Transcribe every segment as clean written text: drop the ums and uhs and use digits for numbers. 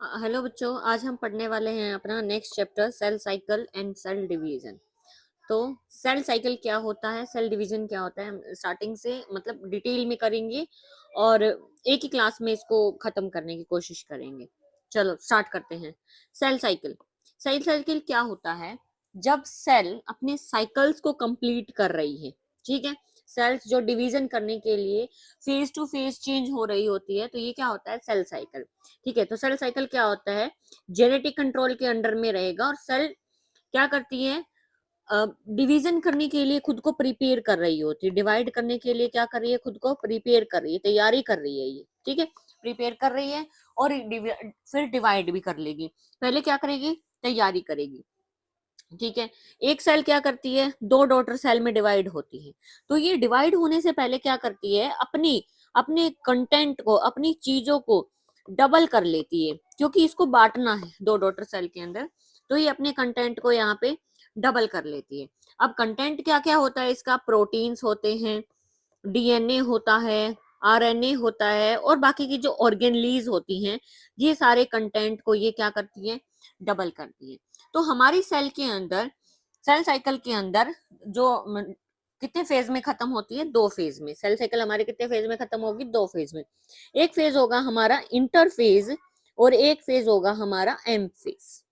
Hello बच्चों, आज हम पढ़ने वाले हैं अपना next chapter cell cycle and cell division. तो सेल साइकिल क्या होता है, सेल डिवीजन क्या होता है, हम स्टार्टिंग से मतलब डिटेल में करेंगे और एक ही क्लास में इसको खत्म करने की कोशिश करेंगे। चलो स्टार्ट करते हैं। Cell cycle. सेल साइकिल क्या होता है? जब सेल अपने साइकिल्स को कंप्लीट कर रही है, ठीक है, सेल्स जो डिवीजन करने के लिए फेज टू फेज चेंज हो रही होती है, तो ये क्या होता है? Cell cycle. ठीक है, तो सेल साइकिल क्या होता है? जेनेटिक कंट्रोल के अंडर में रहेगा और सेल क्या करती है? डिवीजन करने के लिए खुद को प्रिपेयर कर रही होती है, डिवाइड करने के लिए क्या कर रही है? खुद को प्रिपेयर कर रही है, तैयारी कर रही है ये, ठीक है, प्रिपेयर कर रही है और फिर डिवाइड भी कर लेगी। पहले क्या करेगी? तैयारी करेगी, ठीक है। एक सेल क्या करती है? दो डॉटर सेल में डिवाइड होती है। तो ये डिवाइड होने से पहले क्या करती है? अपनी अपने कंटेंट को, अपनी चीजों को डबल कर लेती है, क्योंकि इसको बांटना है दो डॉटर सेल के अंदर। तो ये अपने कंटेंट को यहाँ पे डबल कर लेती है। अब कंटेंट क्या क्या होता है इसका? प्रोटीन्स होते हैं, डीएनए होता है, आरएनए होता है और बाकी की जो ऑर्गेनलीज होती हैं, ये सारे कंटेंट को ये क्या करती है? डबल करती है। तो हमारी सेल के अंदर, सेल साइकिल के अंदर जो कितने फेज में खत्म होती है? दो फेज में। सेल साइकिल हमारे कितने फेज में खत्म होगी? दो फेज में। एक फेज होगा हमारा इंटरफेज और एक फेज होगा हमारा एम फेज।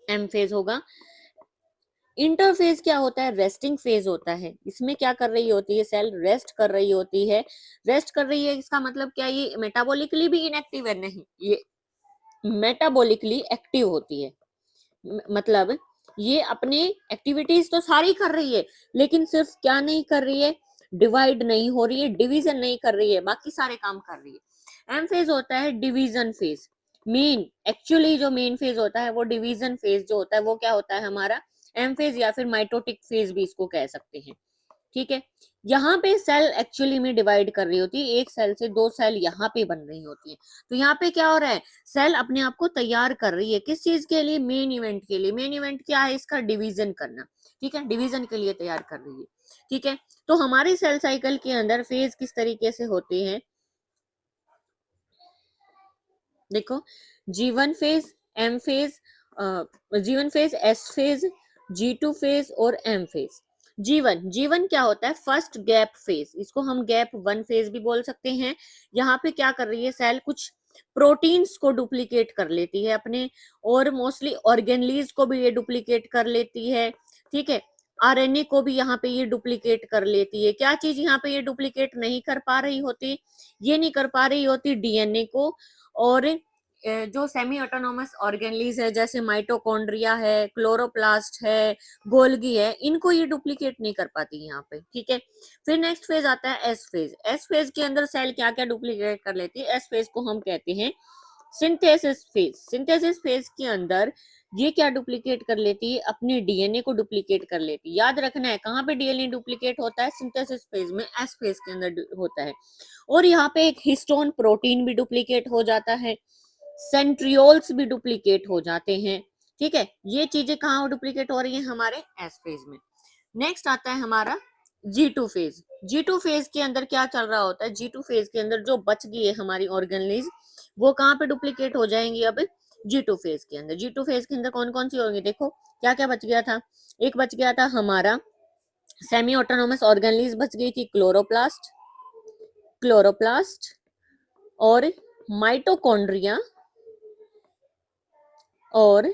एम फेज होगा। इंटरफेज क्या होता है? रेस्टिंग फेज होता है। इसमें क्या कर रही होती है? सेल रेस्ट कर रही होती है। रेस्ट कर रही है, इसका मतलब क्या? ये मेटाबॉलिकली भी इनएक्टिव है? नहीं, ये मेटाबॉलिकली एक्टिव होती है। मतलब ये अपनी एक्टिविटीज तो सारी कर रही है, लेकिन सिर्फ क्या नहीं कर रही है? डिवाइड नहीं हो रही है, डिवीजन नहीं कर रही है, बाकी सारे काम कर रही है। एम फेज होता है डिवीजन फेज। मेन एक्चुअली जो मेन फेज होता है वो डिवीजन फेज जो होता है वो क्या होता है हमारा? एम फेज या फिर माइटोटिक फेज भी इसको कह सकते हैं, ठीक है। यहाँ पे सेल एक्चुअली में डिवाइड कर रही होती है, एक सेल से दो सेल यहाँ पे बन रही होती है। तो यहाँ पे क्या हो रहा है? सेल अपने आप को तैयार कर रही है, किस चीज के लिए? मेन इवेंट के लिए। मेन इवेंट क्या है इसका? डिवीजन करना, ठीक है, डिवीजन के लिए तैयार कर रही है, ठीक है। तो हमारी सेल साइकिल के अंदर फेज किस तरीके से होते हैं? देखो, G1 phase, M phase, G1 phase, S phase, G2 phase और एम फेज। G1 क्या होता है? फर्स्ट गैप फेज, इसको हम गैप वन फेज भी बोल सकते हैं। यहाँ पे क्या कर रही है सेल? कुछ प्रोटीन्स को डुप्लीकेट कर लेती है अपने, और मोस्टली ऑर्गेनलीज को भी ये डुप्लीकेट कर लेती है, ठीक है। आरएनए को भी यहाँ पे ये डुप्लीकेट कर लेती है। क्या चीज यहाँ पे ये डुप्लीकेट नहीं कर पा रही होती? ये नहीं कर पा रही होती डीएनए को, और जो सेमी ऑटोनोमस ऑर्गेनलीज है जैसे माइटोकॉन्ड्रिया है, क्लोरोप्लास्ट है, गोल्गी है, इनको ये डुप्लीकेट नहीं कर पाती यहाँ पे, ठीक है। फिर नेक्स्ट फेज आता है एस फेज। एस फेज के अंदर सेल क्या क्या डुप्लीकेट कर लेती है? एस फेज को हम कहते हैं सिंथेसिस फेज। सिंथेसिस फेज के अंदर ये क्या डुप्लीकेट कर लेती है? अपने डीएनए को डुप्लीकेट कर लेती है। याद रखना है कहाँ पे डीएनए डुप्लीकेट होता है? सिंथेसिस फेज में, एस फेज के अंदर होता है। और यहाँ पे एक हिस्टोन प्रोटीन भी डुप्लीकेट हो जाता है, सेंट्रियोल्स भी डुप्लीकेट हो जाते हैं, ठीक है। ये चीजें कहाँ डुप्लीकेट हो रही है? हमारे एस फेज में। नेक्स्ट आता है हमारा G2 फेज। G2 फेज के अंदर क्या चल रहा होता है? G2 फेज के अंदर जो बच गई है हमारी ऑर्गेनलीज, वो कहाँ पे डुप्लीकेट हो जाएंगी अब? G2 फेज के अंदर। G2 फेज के अंदर कौन कौन सी होंगी? देखो क्या क्या बच गया था। एक बच गया था हमारा सेमी ऑटोनोमस ऑर्गेनलीज, बच गई थी क्लोरोप्लास्ट, क्लोरोप्लास्ट और माइटोकॉन्ड्रिया और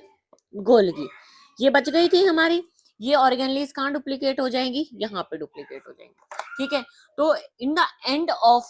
गोल्गी, ये बच गई थी हमारी। ये ऑर्गेनलीज कहाँ डुप्लीकेट हो जाएंगी? यहाँ पे डुप्लीकेट हो जाएंगी, ठीक है। तो in the end of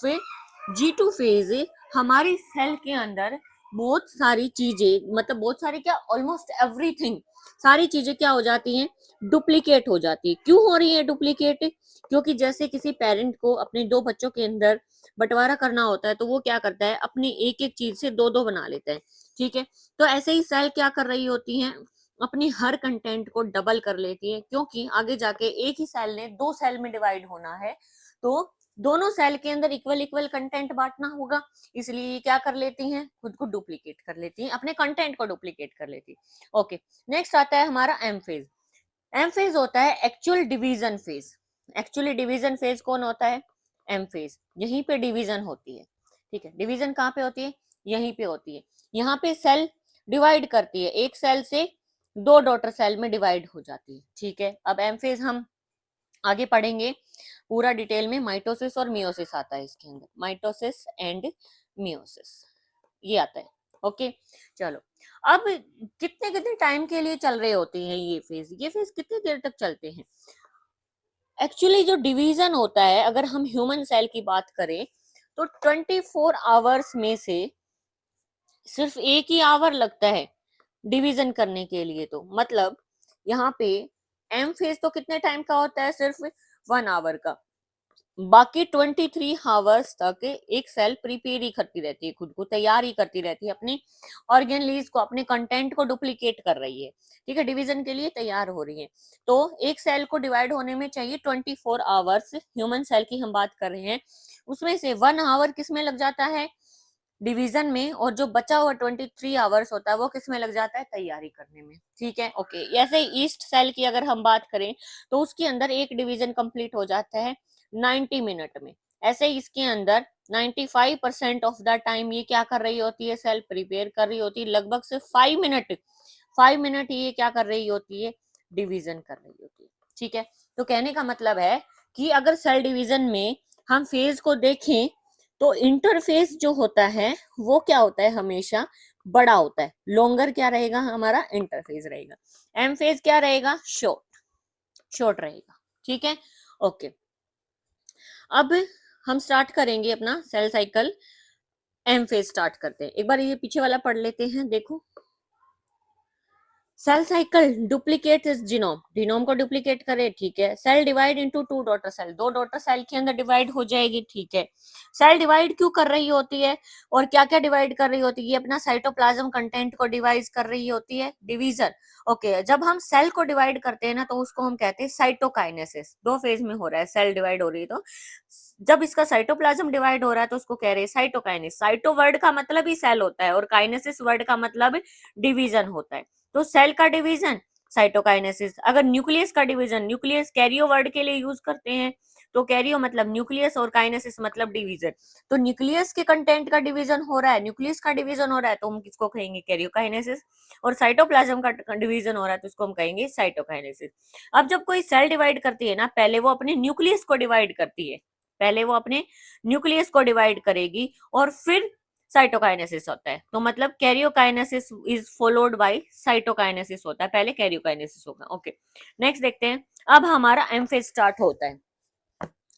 G2 phase हमारी सेल के अंदर बहुत सारी चीजें, मतलब बहुत सारी क्या, ऑलमोस्ट एवरीथिंग, सारी चीजें क्या हो जाती हैं? डुप्लीकेट हो जाती है। क्यों हो रही है डुप्लीकेट? क्योंकि जैसे किसी पेरेंट को अपने दो बच्चों के अंदर बंटवारा करना होता है, तो वो क्या करता है? अपनी एक एक चीज से दो दो बना लेता है, ठीक है। तो ऐसे ही सेल क्या कर रही होती हैं? अपनी हर कंटेंट को डबल कर लेती है, क्योंकि आगे जाके एक ही सेल ने दो सेल में डिवाइड होना है, तो दोनों सेल के अंदर इक्वल इक्वल कंटेंट बांटना होगा, इसलिए क्या कर लेती हैं? खुद को डुप्लीकेट कर लेती हैं, अपने कंटेंट को डुप्लीकेट कर लेती है। ओके, नेक्स्ट आता है हमारा एम फेज। एम फेज होता है actual division phase. Actually division phase कौन होता है? M phase. यहीं पे डिवीजन होती है, ठीक है। डिवीजन कहाँ पे होती है? यहीं पे होती है। यहाँ पे सेल डिवाइड करती है, एक सेल से दो डॉटर सेल में डिवाइड हो जाती है। ठीक है, अब एम फेज हम आगे पढ़ेंगे पूरा डिटेल में। माइटोसिस और मियोसिस आता है इसके अंदर, माइटोसिस एंड मियोसिस ये आता है। ओके, चलो अब कितने कितने टाइम के लिए चल रहे होते हैं ये फेज कितनी देर तक चलते हैं? एक्चुअली जो डिवीजन होता है, अगर हम ह्यूमन सेल की बात करें तो 24 आवर्स में से सिर्फ एक ही आवर लगता है डिवीजन करने के लिए। तो मतलब यहाँ पे एम फेज तो कितने टाइम का होता है? सिर्फ 1 आवर का। बाकी 23 आवर्स तक एक सेल प्रिपेयर ही करती रहती है, खुद को तैयार ही करती रहती है, अपनी ऑर्गेनलीज को, अपने कंटेंट को डुप्लीकेट कर रही है। ठीक है, डिवीजन के लिए तैयार हो रही है। तो एक सेल को डिवाइड होने में चाहिए 24 आवर्स। ह्यूमन सेल की हम बात कर रहे हैं, उसमें से 1 आवर किसमें लग जाता है? डिवीजन में। और जो बचा हुआ 23 आवर्स होता है वो किसमें लग जाता है? तैयारी करने में। ठीक है, ओके। ऐसे ईस्ट सेल की अगर हम बात करें तो उसके अंदर एक डिवीजन कंप्लीट हो जाता है 90 मिनट में। ऐसे इसके अंदर 95% ऑफ द टाइम ये क्या कर रही होती है? सेल प्रिपेयर कर रही होती है। लगभग से 5 मिनट ये क्या कर रही होती है? डिवीजन कर रही होती है। ठीक है, तो कहने का मतलब है कि अगर सेल डिवीजन में हम फेज को देखें तो इंटरफेस जो होता है वो क्या होता है? हमेशा बड़ा होता है। लॉन्गर क्या रहेगा? हमारा इंटरफेस रहेगा। एम फेज क्या रहेगा? शॉर्ट रहेगा। ठीक है, ओके। अब हम स्टार्ट करेंगे अपना cell cycle. M phase start करते हैं। एक बार ये पीछे वाला पढ़ लेते हैं, देखो। Cell cycle duplicate is genome, genome को डुप्लीकेट करे। ठीक है, cell divide into 2 daughter cell, 2 daughter cell के अंदर डिवाइड हो जाएगी। ठीक है, सेल डिवाइड क्यों कर रही होती है और क्या क्या डिवाइड कर रही होती है? ये अपना साइटोप्लाज्म कंटेंट को डिवाइड कर रही होती है, डिवीजन। ओके, जब हम सेल को डिवाइड करते हैं ना तो उसको हम कहते हैं साइटोकाइनेसिस। दो फेज में हो रहा है, सेल डिवाइड हो रही है। तो जब इसका साइटोप्लाज्म डिवाइड हो रहा है तो उसको कह रहे हैं साइटोकाइनेसिस। साइटो वर्ड का मतलब ही सेल होता है और काइनेसिस वर्ड का मतलब डिवीजन होता है। तो सेल का डिवीजन साइटोकाइनेसिस। अगर न्यूक्लियस का डिवीजन, न्यूक्लियस कैरियो वर्ड के लिए यूज करते हैं, तो कैरियो मतलब न्यूक्लियस और काइनेसिस मतलब डिवीजन। तो न्यूक्लियस के कंटेंट का डिवीजन हो रहा है, न्यूक्लियस का डिवीजन हो रहा है तो हम किसको कहेंगे? कैरियोकाइनेसिस। और साइटोप्लाज्म का डिवीजन हो रहा है तो उसको हम कहेंगे साइटोकाइनेसिस। अब जब कोई सेल डिवाइड करती है ना, पहले वो अपने न्यूक्लियस को डिवाइड करती है, पहले वो अपने न्यूक्लियस को डिवाइड करेगी और फिर साइटोकाइनेसिस होता है। तो मतलब karyokinesis is followed by cytokinesis होता है, पहले कैरियोकाइनेसिस होगा। ओके, नेक्स्ट देखते हैं। अब हमारा एम फेज स्टार्ट होता है।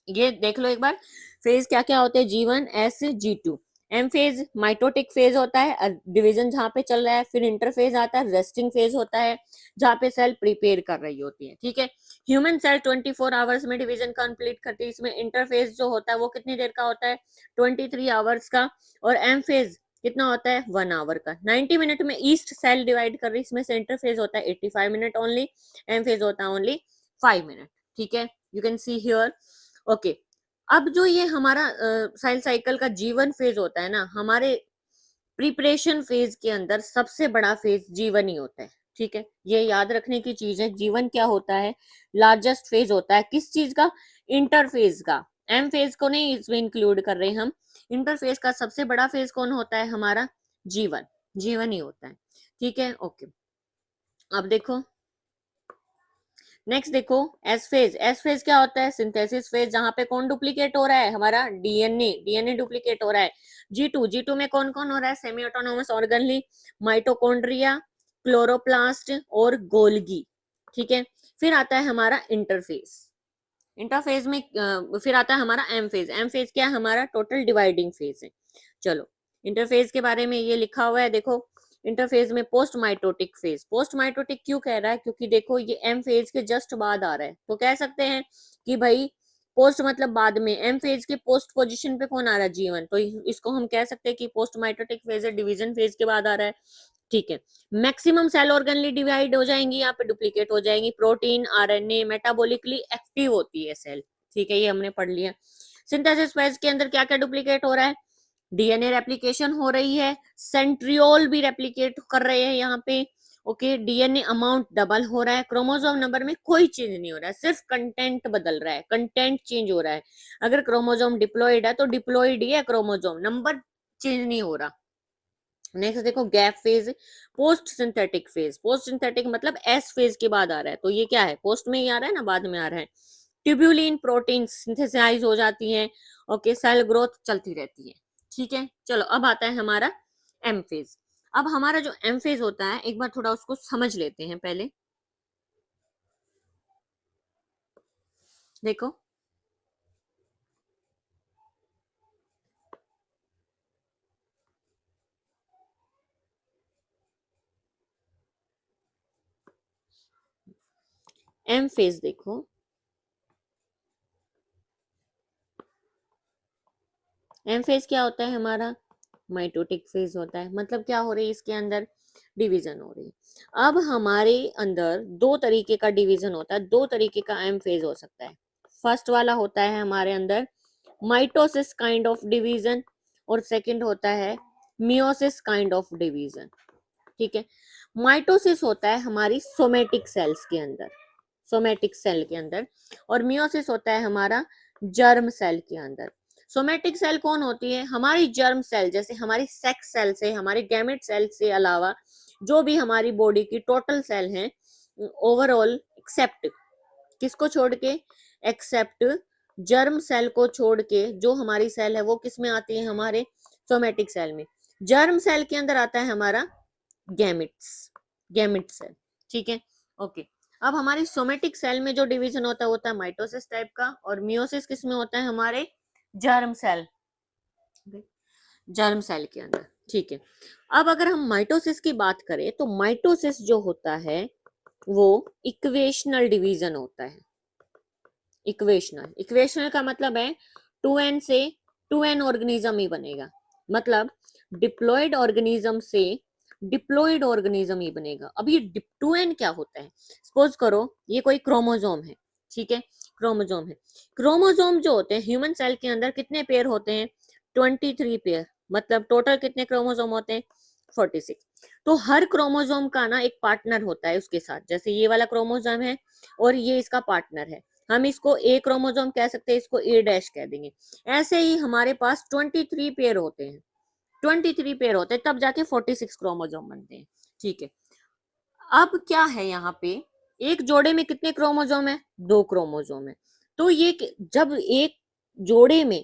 ये देख लो एक बार, फेज क्या क्या होते हैं? G1 S G2। M phase mitotic phase होता है, डिवीजन जहां पे चल रहा है। फिर इंटरफेज आता है, रेस्टिंग फेज होता है जहां पे सेल प्रिपेयर कर रही होती है। ठीक है, ह्यूमन सेल 24 आवर्स में डिवीजन कंप्लीट करती है। इसमें इंटरफेज जो होता है वो कितनी देर का होता है? 23 आवर्स का। और एम फेज कितना होता है? 1 आवर का। 90 मिनट में ईस्ट सेल डिवाइड कर रही है, इसमें से इंटरफेज होता है 85 मिनट ओनली, एम फेज होता है ओनली 5 मिनट। ठीक है, you can see here. Okay, अब जो ये हमारा सेल साइकिल का जीवन फेज होता है ना, हमारे प्रिपरेशन फेज के अंदर सबसे बड़ा फेज जीवन ही होता है। ठीक है, ये याद रखने की चीज है। जीवन क्या होता है? लार्जेस्ट फेज होता है। किस चीज का? इंटरफेज का। एम फेज को नहीं इसमें इंक्लूड कर रहे हम। इंटरफेज का सबसे बड़ा फेज कौन होता है? हमारा जीवन, जीवन ही होता है। ठीक है, ओके। अब देखो नेक्स्ट, देखो एस फेज। एस फेज क्या होता है? सिंथेसिस फेज, जहां पे कौन डुप्लीकेट हो रहा है? हमारा डीएनए, डीएनए डुप्लीकेट हो रहा है। G2, G2 में कौन कौन हो रहा है? Semi autonomous organelle, mitochondria, chloroplast और गोल्गी। ठीक है, फिर आता है हमारा इंटरफेज। इंटरफेज में फिर आता है हमारा एम फेज। एम फेज क्या है? हमारा टोटल डिवाइडिंग फेज है। चलो, इंटरफेज के बारे में ये लिखा हुआ है, देखो। इंटरफेज में post mitotic phase. Post mitotic क्यों कह रहा है? क्योंकि देखो ये एम फेज के जस्ट बाद आ रहा है, तो कह सकते हैं कि भाई पोस्ट मतलब बाद में। एम फेज के पोस्ट पोजीशन पे कौन आ रहा है? G1। तो इसको हम कह सकते हैं कि पोस्ट माइटोटिक फेज है, डिवीजन फेज के बाद आ रहा है। ठीक है, मैक्सिमम सेल ऑर्गेनली डिवाइड हो जाएंगी, यहाँ पे डुप्लीकेट हो जाएंगी। प्रोटीन, आरएनए, मेटाबॉलिकली एक्टिव होती है सेल। ठीक है, ये हमने पढ़ लिया। सिंथेसिस फेज के अंदर क्या क्या डुप्लीकेट हो रहा है? डीएनए रेप्लिकेशन हो रही है, सेंट्रियोल भी रेप्लिकेट कर रहे हैं यहाँ पे। ओके, डीएनए अमाउंट डबल हो रहा है। क्रोमोसोम नंबर में कोई चेंज नहीं हो रहा है, सिर्फ कंटेंट बदल रहा है, कंटेंट चेंज हो रहा है। अगर क्रोमोसोम डिप्लॉइड है तो डिप्लॉइड ही है क्रोमोसोम, नंबर चेंज नहीं हो रहा। नेक्स्ट देखो gap phase, post synthetic phase. Post synthetic मतलब एस फेज के बाद आ रहा है, तो ये क्या है, पोस्ट में ही आ रहा है ना, बाद में आ रहा है। ट्यूब्यूलिन प्रोटीन सिंथेसाइज हो जाती है। ओके, सेल ग्रोथ चलती रहती है। ठीक है, चलो अब आता है हमारा एम फेज। अब हमारा जो एम फेज होता है, एक बार थोड़ा उसको समझ लेते हैं पहले। देखो एम फेज देखो, एम फेज क्या होता है हमारा, माइटोटिक फेज होता है। मतलब क्या हो रही है इसके अंदर, डिवीजन हो रही है। अब हमारे अंदर दो तरीके का डिवीजन होता है, दो तरीके का एम फेज हो सकता है। फर्स्ट वाला होता है हमारे अंदर माइटोसिस काइंड ऑफ डिवीजन, और सेकंड होता है मियोसिस काइंड ऑफ डिवीजन। ठीक है, माइटोसिस होता है हमारी सोमेटिक सेल्स के अंदर, सोमेटिक सेल के अंदर, और मियोसिस होता है हमारा जर्म सेल के अंदर। सोमेटिक सेल कौन होती है, हमारी जर्म सेल, जैसे हमारी सेक्स सेल से, हमारे गैमेट सेल से अलावा जो भी हमारी बॉडी की टोटल सेल हैं, ओवरऑल एक्सेप्ट किसको छोड़ के, एक्सेप्ट जर्म सेल को छोड़ के जो हमारी सेल है वो किस में आती है, हमारे सोमेटिक सेल में। जर्म सेल के अंदर आता है हमारा गैमेट्स, गैमेट सेल। ठीक है, ओके। अब हमारी सोमेटिक सेल में जो डिवीजन होता है होता है माइटोसिस टाइप का, और मियोसिस किस में होता है, हमारे जर्म सेल, जर्म सेल के अंदर। ठीक है, अब अगर हम माइटोसिस की बात करें तो माइटोसिस जो होता है वो इक्वेशनल डिवीजन होता है। इक्वेशनल, इक्वेशनल का मतलब है 2n से 2n ऑर्गेनिज्म ही बनेगा, मतलब डिप्लॉयड ऑर्गेनिज्म से डिप्लॉयड ऑर्गेनिज्म ही बनेगा। अब ये 2n क्या होता है, सपोज करो ये कोई क्रोमोजोम है। ठीक है, क्रोमोजोम है। क्रोमोजोम जो होते हैं ह्यूमन सेल के अंदर कितने पेयर होते हैं, 23 पेयर, मतलब टोटल कितने क्रोमोजोम होते हैं, 46। तो हर क्रोमोजोम का ना एक पार्टनर होता है उसके साथ, जैसे ये वाला क्रोमोजोम है और ये इसका पार्टनर है, हम इसको ए क्रोमोजोम कह सकते हैं, इसको ए डैश कह देंगे। ऐसे ही हमारे पास 23 पेयर होते हैं, 23 पेयर होते हैं, तब जाके 46 क्रोमोजोम बनते हैं। ठीक है, अब क्या है यहाँ पे, एक जोड़े में कितने क्रोमोजोम है, 2 क्रोमोजोम है। तो ये जब एक जोड़े में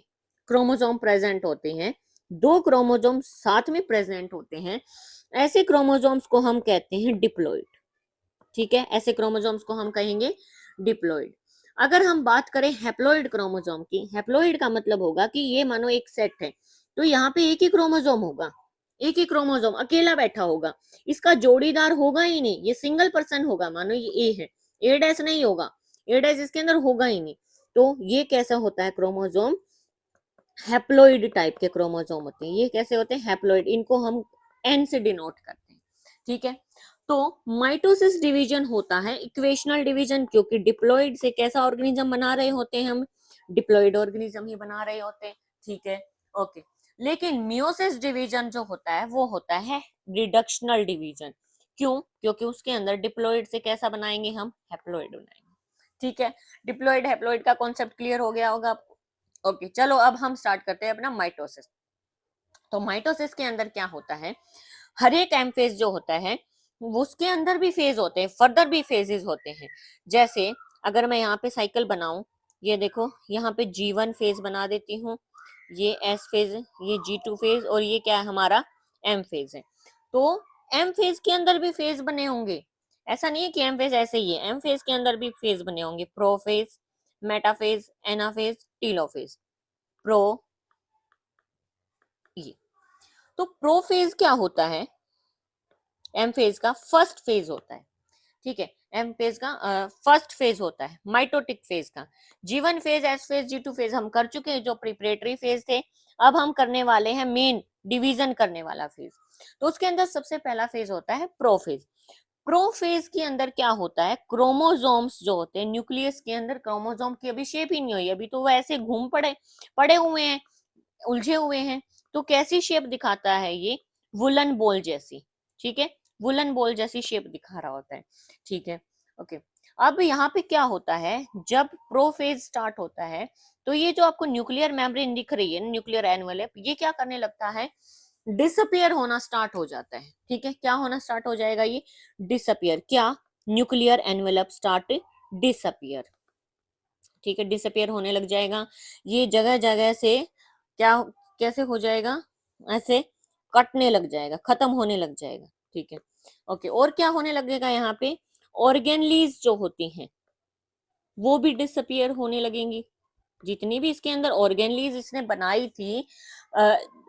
क्रोमोजोम प्रेजेंट होते हैं, 2 क्रोमोजोम साथ में प्रेजेंट होते हैं, ऐसे क्रोमोजोम्स को हम कहते हैं डिप्लॉइड। ठीक है, ऐसे क्रोमोजोम्स को हम कहेंगे डिप्लॉइड। अगर हम बात करें हैप्लॉइड क्रोमोजोम की, हैप्लॉइड का मतलब होगा कि ये मानो एक सेट है, तो यहाँ पे एक ही क्रोमोजोम होगा, एक ही क्रोमोजोम अकेला बैठा होगा, इसका जोड़ीदार होगा ही नहीं, ये सिंगल पर्सन होगा। मानो ये ए है, ए डैश नहीं होगा, ए डैश इसके अंदर होगा ही नहीं। तो ये कैसा होता है क्रोमोजोम, हैप्लॉइड टाइप के क्रोमोजोम होते हैं। ये कैसे होते हैं, हैप्लॉइड, इनको हम एन से डिनोट करते हैं। ठीक है, तो माइटोसिस डिवीजन होता है इक्वेशनल डिवीजन, क्योंकि डिप्लॉइड से कैसा ऑर्गेनिज्म बना रहे होते हैं हम, डिप्लॉइड ऑर्गेनिज्म ही बना रहे होते हैं। ठीक है, ओके। लेकिन मियोसिस डिवीजन जो होता है वो होता है रिडक्शनल डिवीजन। क्यों, क्योंकि उसके अंदर डिप्लॉइड से कैसा बनाएंगे हम, हैप्लॉइड बनाएंगे। ठीक है, डिप्लॉइड हैप्लॉइड का कॉन्सेप्ट क्लियर हो गया होगा आपको। ओके, चलो अब हम स्टार्ट करते हैं अपना माइटोसिस। तो माइटोसिस के अंदर क्या होता है, हर एक एम फेज जो होता है उसके अंदर भी फेज होते हैं, फर्दर भी फेजेस होते हैं। जैसे अगर मैं यहाँ पे साइकिल बनाऊं, ये देखो यहाँ पे G1 फेज बना देती हूँ, ये S फेज, ये G2 फेज, और ये क्या है हमारा M फेज है। तो M फेज के अंदर भी फेज बने होंगे, ऐसा नहीं है कि M फेज ऐसे ही है, M फेज के अंदर भी फेज बने होंगे, pro phase, metaphase, anaphase, telophase. Pro, ये तो प्रोफेज क्या होता है, एम फेज का फर्स्ट फेज होता है। ठीक है, एम फेज का फर्स्ट फेज होता है माइटोटिक फेज का। G1 phase, S phase, G2 phase हम कर चुके हैं जो प्रिपरेटरी फेज थे। अब हम करने वाले हैं मेन डिवीजन करने वाला फेज। तो उसके अंदर सबसे पहला फेज होता है प्रोफेज। प्रोफेज के अंदर क्या होता है, क्रोमोजोम्स जो होते हैं न्यूक्लियस के अंदर, क्रोमोजोम की अभी शेप ही नहीं हुई, अभी तो वो ऐसे घूम पड़े पड़े हुए हैं, उलझे हुए हैं। तो कैसी शेप दिखाता है ये, वुलन बॉल जैसी। ठीक है, वुलन बॉल जैसी शेप दिखा रहा होता है। ठीक है, ओके। अब यहाँ पे क्या होता है, जब प्रोफेज स्टार्ट होता है तो ये जो आपको न्यूक्लियर मेम्ब्रेन दिख रही है, न्यूक्लियर एनवेलप, ये क्या करने लगता है, डिसअपियर होना स्टार्ट हो जाता है। ठीक है, क्या होना स्टार्ट हो जाएगा, ये डिसअपियर, क्या, न्यूक्लियर एनवेलप स्टार्ट डिसअपियर। ठीक है, डिसअपियर होने लग जाएगा, ये जगह जगह से क्या, कैसे हो जाएगा, ऐसे कटने लग जाएगा, खत्म होने लग जाएगा। ठीक है, ओके, और क्या होने लगेगा यहाँ पे, ऑर्गेनलीज जो होती हैं वो भी डिसअपियर होने लगेंगी। जितनी भी इसके अंदर ऑर्गेनलीज इसने बनाई थी,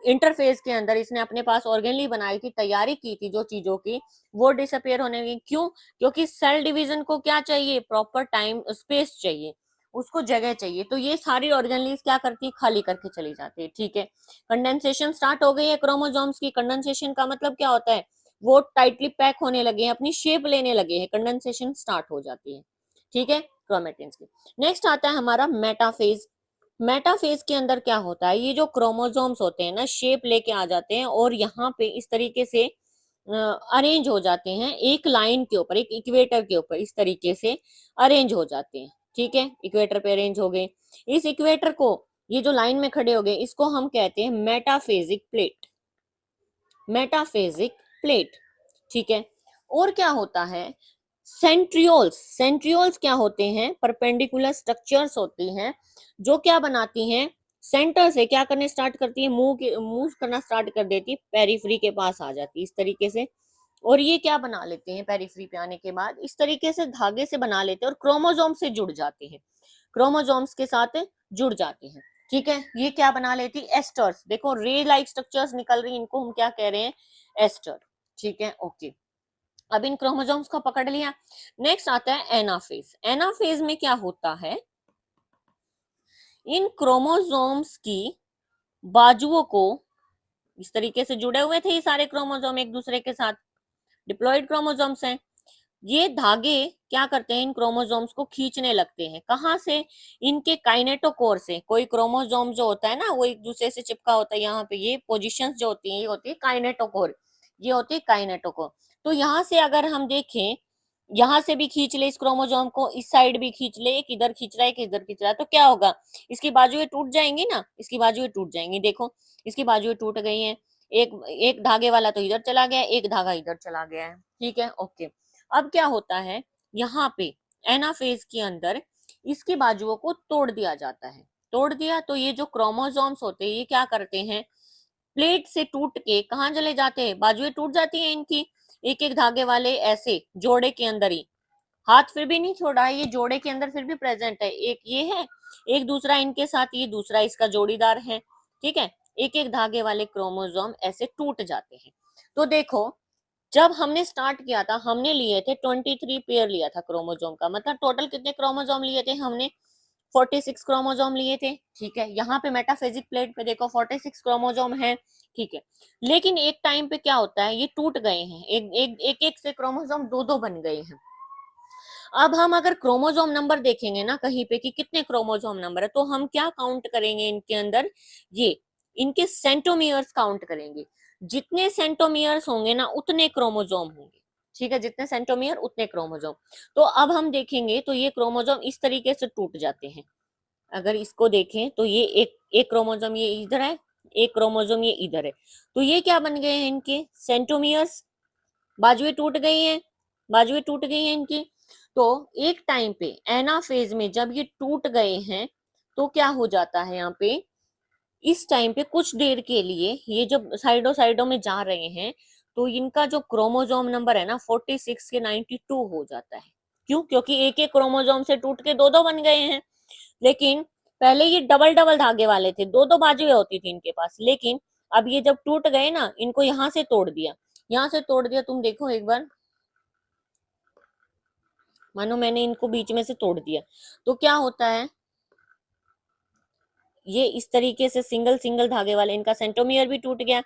इंटरफेस के अंदर इसने अपने पास ऑर्गेनली बनाई थी, तैयारी की थी जो चीजों की, वो डिसअपियर होने लगी। क्यों? क्योंकि सेल डिवीजन को क्या चाहिए, प्रॉपर टाइम स्पेस चाहिए, उसको जगह चाहिए, तो ये सारी ऑर्गेनलीज क्या करती है, खाली करके चली जाती है। ठीक है, कंडेंसेशन स्टार्ट हो गई है क्रोमोसोम्स की। कंडेंसेशन का मतलब क्या होता है, वो टाइटली पैक होने लगे हैं, अपनी शेप लेने लगे हैं, कंडेंसेशन स्टार्ट हो जाती है। ठीक है, क्रोमेटिन्स की। नेक्स्ट आता है हमारा मेटाफेज। मेटाफेज के अंदर क्या होता है, ये जो क्रोमोसोम्स होते हैं ना, शेप लेके आ जाते हैं और यहाँ पे इस तरीके से अरेंज हो जाते हैं, एक लाइन के ऊपर, एक इक्वेटर के ऊपर इस तरीके से अरेंज हो जाते हैं। ठीक है, इक्वेटर पे अरेंज हो गए। इस इक्वेटर को, ये जो लाइन में खड़े हो गए, इसको हम कहते हैं मेटाफेजिक प्लेट, मेटाफेजिक प्लेट। ठीक है, और क्या होता है, सेंट्रियोल्स। सेंट्रियोल्स क्या होते हैं, परपेंडिकुलर स्ट्रक्चर्स होती हैं जो क्या बनाती हैं, सेंटर से क्या करने स्टार्ट करती है, मूव करना स्टार्ट कर देती है, पेरिफ्री के पास आ जाती है इस तरीके से। और ये क्या बना लेते हैं, पेरिफ्री पे आने के बाद इस तरीके से धागे से बना लेते हैं और क्रोमोसोम से जुड़ जाते हैं, क्रोमोसोम्स के साथ जुड़ जाते हैं। ठीक है, ये क्या बना लेती, एस्टर्स। देखो रे लाइक स्ट्रक्चर्स निकल रही, इनको हम क्या कह रहे हैं, एस्टर। ठीक है, ओके, अब इन क्रोमोसोम्स को पकड़ लिया। नेक्स्ट आता है एनाफेज। एनाफेज में क्या होता है, इन क्रोमोसोम्स की बाजुओं को, इस तरीके से जुड़े हुए थे ये सारे क्रोमोसोम एक दूसरे के साथ, डिप्लॉइड क्रोमोसोम्स हैं, ये धागे क्या करते हैं, इन क्रोमोसोम्स को खींचने लगते हैं। कहां से, इनके काइनेटोकोर से। कोई क्रोमोसोम जो होता है ना, वो एक दूसरे से चिपका होता है, यहाँ पे ये पोजीशंस जो होती हैं, ये होती है काइनेटोकोर, ये होती है काइनेटोकोर। तो यहाँ से अगर हम देखें, यहाँ से भी खींच ले इस क्रोमोसोम को, इस साइड भी खींच ले, एक इधर खींच रहा है, एक इधर खींच रहा है, तो क्या होगा, इसकी बाजुएं टूट जाएंगी ना, इसकी बाजुएं टूट जाएंगी। देखो इसकी बाजुएं टूट गई हैं, एक एक धागे वाला तो इधर चला गया, एक धागा इधर चला गया है। ठीक है, ओके, अब क्या होता है, यहाँ पे एनाफेज के अंदर इसकी बाजुओं को तोड़ दिया जाता है। तोड़ दिया तो ये जो क्रोमोसोम्स होते हैं, ये क्या करते हैं, प्लेट से टूट के कहाँ चले जाते हैं, बाजुएं टूट जाती हैं इनकी, एक एक धागे वाले ऐसे जोड़े के अंदर ही, हाथ फिर भी नहीं छोड़ा है, ये जोड़े के अंदर फिर भी प्रेजेंट है, एक ये है, एक दूसरा इनके साथ, ये दूसरा इसका जोड़ीदार है। ठीक है, एक एक धागे वाले क्रोमोसोम ऐसे टूट जाते हैं। तो देखो, जब हमने स्टार्ट किया था, हमने लिए थे 23 पेयर लिया था क्रोमोसोम का, मतलब टोटल कितने क्रोमोसोम लिए थे हमने, 46 क्रोमोसोम लिए थे। ठीक है, यहाँ पे मेटाफेजिक प्लेट पे देखो 46 क्रोमोसोम है। ठीक है, लेकिन एक टाइम पे क्या होता है, ये टूट गए हैं, एक से क्रोमोसोम दो दो बन गए हैं। अब हम अगर क्रोमोसोम नंबर देखेंगे ना कहीं पे कि कितने क्रोमोसोम नंबर है, तो हम क्या काउंट करेंगे इनके अंदर, ये इनके सेंटोमियर्स काउंट करेंगे। जितने सेंटोमियर्स होंगे ना, उतने क्रोमोसोम होंगे। ठीक है, जितने सेंटोमियर उतने क्रोमोसोम। तो अब हम देखेंगे तो ये क्रोमोसोम इस तरीके से टूट जाते हैं। अगर इसको देखें तो ये एक एक क्रोमोसोम ये इधर है, एक क्रोमोसोम ये इधर है, तो ये क्या बन गए हैं, इनके सेंटोमियर्स। बाजुएं टूट गई हैं, बाजुएं टूट गई हैं इनकी। तो एक टाइम पे एनाफेज में जब ये टूट गए हैं, तो क्या हो जाता है यहाँ पे, इस टाइम पे कुछ देर के लिए ये जब साइडों साइडों में जा रहे हैं, तो इनका जो क्रोमोसोम नंबर है ना 46 के 92 हो जाता है। क्यों? क्योंकि एक एक क्रोमोसोम से टूट के दो दो बन गए हैं। लेकिन पहले ये डबल डबल धागे वाले थे, दो दो बाजुएं होती थी इनके पास, लेकिन अब ये जब टूट गए ना, इनको यहाँ से तोड़ दिया, यहाँ से तोड़ दिया। तुम देखो एक बार, मानो मैंने इनको बीच में से तोड़ दिया, तो क्या होता है, ये इस तरीके से सिंगल सिंगल धागे वाले, इनका सेंटोमियर भी टूट गया।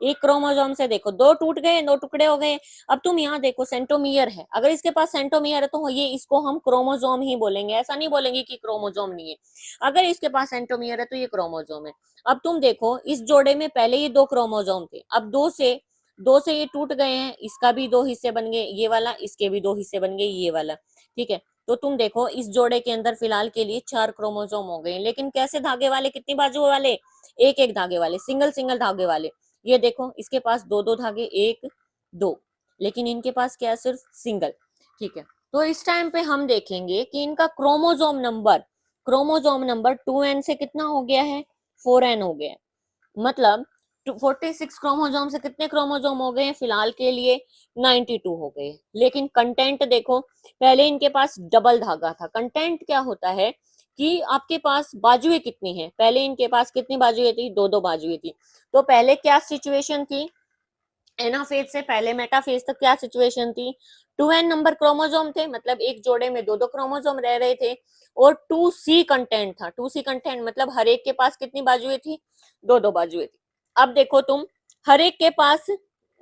एक क्रोमोसोम से देखो दो टूट गए, दो टुकड़े हो गए। अब तुम यहाँ देखो सेंटोमियर है, अगर इसके पास सेंटोमियर है तो ये इसको हम क्रोमोसोम ही बोलेंगे, ऐसा नहीं बोलेंगे कि क्रोमोसोम नहीं है। अगर इसके पास सेंटोमियर है तो ये क्रोमोसोम है। अब तुम देखो इस जोड़े में पहले ये दो क्रोमोसोम थे, अब दो से ये टूट गए हैं, इसका भी दो हिस्से बन गए, ये वाला, इसके भी दो हिस्से बन गए, ये वाला। ठीक है, तो तुम देखो इस जोड़े के अंदर फिलहाल के लिए 4 क्रोमोसोम हो गए, लेकिन कैसे धागे वाले, कितनी बाजू वाले, एक एक धागे वाले, सिंगल सिंगल धागे वाले। ये देखो इसके पास दो दो धागे, एक दो, लेकिन इनके पास क्या है, सिर्फ सिंगल। ठीक है, तो इस टाइम पे हम देखेंगे कि इनका क्रोमोजोम नंबर 2n से कितना हो गया है, 4n हो गया है। मतलब 46 क्रोमोजोम से कितने क्रोमोजोम हो गए हैं फिलहाल के लिए, 92 हो गए। लेकिन कंटेंट देखो, पहले इनके पास डबल धागा था। कंटेंट क्या होता है कि आपके पास बाजुएं कितनी है, पहले इनके पास कितनी बाजुएं थी, दो दो बाजुएं थी। तो पहले क्या सिचुएशन थी, एनाफेज से पहले मेटाफेज तक क्या सिचुएशन थी, 2n नंबर क्रोमोजोम थे, मतलब एक जोड़े में दो दो क्रोमोजोम रह रहे थे, और 2c कंटेंट था। 2c कंटेंट मतलब हर एक के पास कितनी बाजुएं थी, दो दो बाजुएं थी। अब देखो तुम, हर एक के पास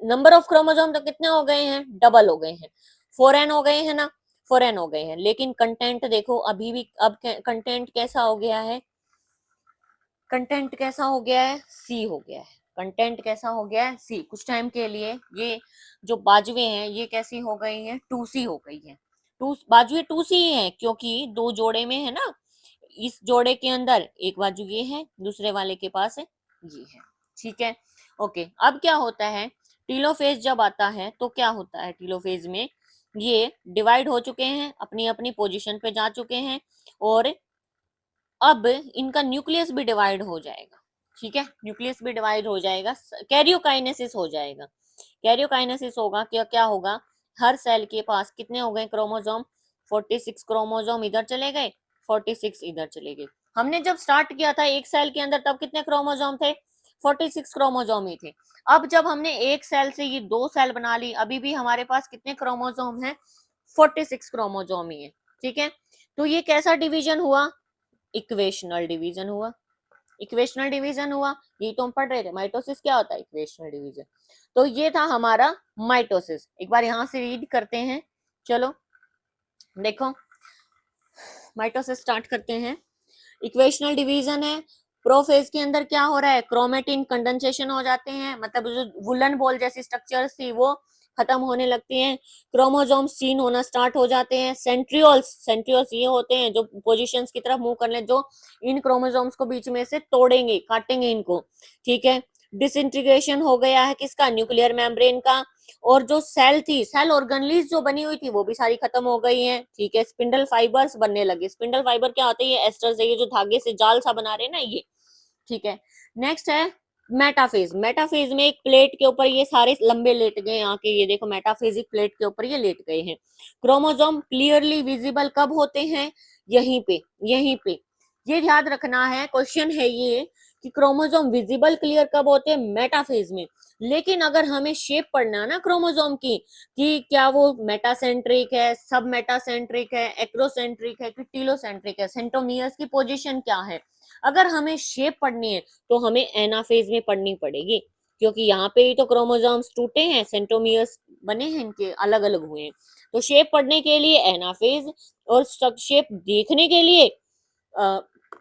नंबर ऑफ क्रोमोजोम तो कितने हो गए हैं, डबल हो गए हैं, 4n हो गए हैं ना, 4n हो गए हैं। लेकिन कंटेंट देखो अभी भी, अब कंटेंट कैसा हो गया है, कंटेंट कैसा हो गया है, सी हो गया है। कंटेंट कैसा हो गया है, सी। कुछ टाइम के लिए ये जो बाजुएं हैं ये कैसी हो गई हैं, 2c हो गई है। बाजुएं 2c हैं क्योंकि दो जोड़े में है ना, इस जोड़े के अंदर एक बाजू ये है, दूसरे वाले के पास है ये है। ठीक है, ओके। अब क्या होता है, टीलोफेज जब आता है तो क्या होता है, टीलोफेज में ये डिवाइड हो चुके हैं, अपनी अपनी पोजीशन पे जा चुके हैं, और अब इनका न्यूक्लियस भी डिवाइड हो जाएगा। ठीक है, न्यूक्लियस भी डिवाइड हो जाएगा, कैरियोकाइनेसिस हो जाएगा। कैरियोकाइनेसिस होगा, क्या क्या होगा, हर सेल के पास कितने हो गए क्रोमोजोम, 46 क्रोमोजोम इधर चले गए, 46 इधर चले गए। हमने जब स्टार्ट किया था एक सेल के अंदर तब कितने क्रोमोजोम थे, 46 क्रोमोजोम ही थे। अब जब हमने एक सेल से ये दो सेल बना ली, अभी भी हमारे पास कितने क्रोमोजोम है, 46 क्रोमोजोम ही है। ठीक है, तो ये कैसा डिवीजन हुआ, इक्वेशनल डिवीजन हुआ। इक्वेशनल डिवीजन हुआ, ये तो हम पढ़ रहे थे, माइटोसिस क्या होता है, इक्वेशनल डिवीजन। तो ये था हमारा माइटोसिस। एक बार यहां से रीड करते हैं, चलो देखो, माइटोसिस स्टार्ट करते हैं। इक्वेशनल डिवीजन है, प्रोफेज के अंदर क्या हो रहा है, क्रोमेटिन कंडेंसेशन हो जाते हैं, मतलब जो वुलन बॉल जैसी स्ट्रक्चर्स थी वो खत्म होने लगती हैं, क्रोमोसोम सीन होना स्टार्ट हो जाते हैं। सेंट्रियोल्स ये होते हैं जो पोजीशंस की तरफ मूव कर ले, जो इन क्रोमोसोम्स को बीच में से तोड़ेंगे, काटेंगे इनको। ठीक है, डिसइंटीग्रेशन हो गया है किसका, न्यूक्लियर मेम्ब्रेन का, और जो सेल थी, सेल ऑर्गेनलीज जो बनी हुई थी वो भी सारी खत्म हो गई हैं। ठीक है, स्पिंडल फाइबर्स बनने लगे। स्पिंडल फाइबर क्या होते हैं, ये एस्टर से, ये जो धागे से जाल सा बना रहे हैं ना ये। ठीक है, नेक्स्ट है मेटाफेज। मेटाफेज में एक प्लेट के ऊपर ये सारे लंबे लेट गए आके, ये देखो मेटाफेजिक प्लेट के ऊपर ये लेट गए हैं। क्रोमोसोम क्लियरली विजिबल कब होते हैं, यहीं पे, यहीं पे। ये याद रखना है, क्वेश्चन है ये कि क्रोमोसोम विजिबल क्लियर कब होते हैं, मेटाफेज में। लेकिन अगर हमें शेप पढ़ना ना क्रोमोसोम की, कि क्या वो मेटासेंट्रिक है, सब मेटासेंट्रिक है, एक्रोसेंट्रिक है कि टीलोसेंट्रिक है, सेंट्रोमियर्स की पोजीशन क्या है, अगर हमें शेप पढ़नी है तो हमें एनाफेज में पढ़नी पड़ेगी, क्योंकि यहाँ पे ही तो क्रोमोसोम्स टूटे हैं, सेंट्रोमियर्स बने हैं, इनके अलग अलग हुए हैं। तो शेप पढ़ने के लिए एनाफेज, और शेप देखने के लिए,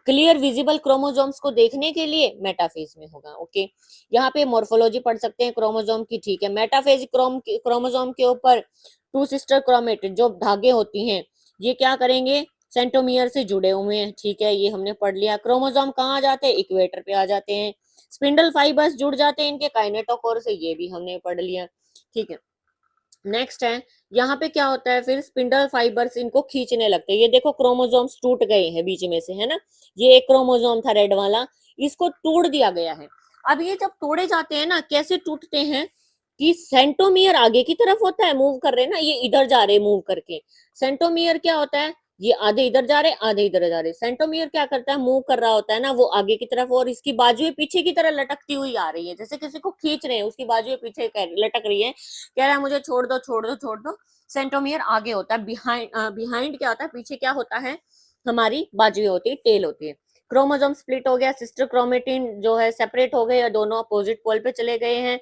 क्लियर विजिबल क्रोमोसोम्स को देखने के लिए मेटाफेज में होगा। ओके, यहाँ पे मोर्फोलॉजी पढ़ सकते हैं क्रोमोसोम की। ठीक है, मेटाफेज क्रोमोसोम के ऊपर टू सिस्टर क्रोमेटिड जो धागे होती हैं, ये क्या करेंगे, सेंट्रोमियर से जुड़े हुए हैं। ठीक है, ये हमने पढ़ लिया। क्रोमोसोम कहाँ आ जाते हैं, इक्वेटर पे आ जाते हैं। स्पिंडल फाइबर्स जुड़ जाते हैं इनके काइनेटोकोर से, ये भी हमने पढ़ लिया। ठीक है, नेक्स्ट है, यहाँ पे क्या होता है, फिर स्पिंडल फाइबर्स इनको खींचने लगते हैं। ये देखो क्रोमोसोम्स टूट गए हैं बीच में से, है ना, ये एक क्रोमोसोम था रेड वाला, इसको तोड़ दिया गया है। अब ये जब तोड़े जाते हैं ना, कैसे टूटते हैं कि सेंट्रोमियर आगे की तरफ होता है, मूव कर रहे हैं ना, ये इधर जा रहे मूव करके। सेंट्रोमियर क्या होता है, ये आधे इधर जा रहे, आधे इधर जा रहे। सेंट्रोमियर क्या करता है, मूव कर रहा होता है ना वो आगे की तरफ, और इसकी बाजुएं पीछे की तरह लटकती हुई आ रही है, जैसे किसी को खींच रहे हैं, उसकी बाजुएं पीछे लटक रही है, कह रहा है मुझे छोड़ दो, छोड़ दो, छोड़ दो। सेंट्रोमियर आगे होता है, बिहाइंड क्या होता है, पीछे क्या होता है, हमारी बाजुएं होती है, टेल होती है। क्रोमोसोम स्प्लिट हो गया, सिस्टर क्रोमेटिन जो है सेपरेट हो गए, दोनों अपोजिट पोल पे चले गए हैं।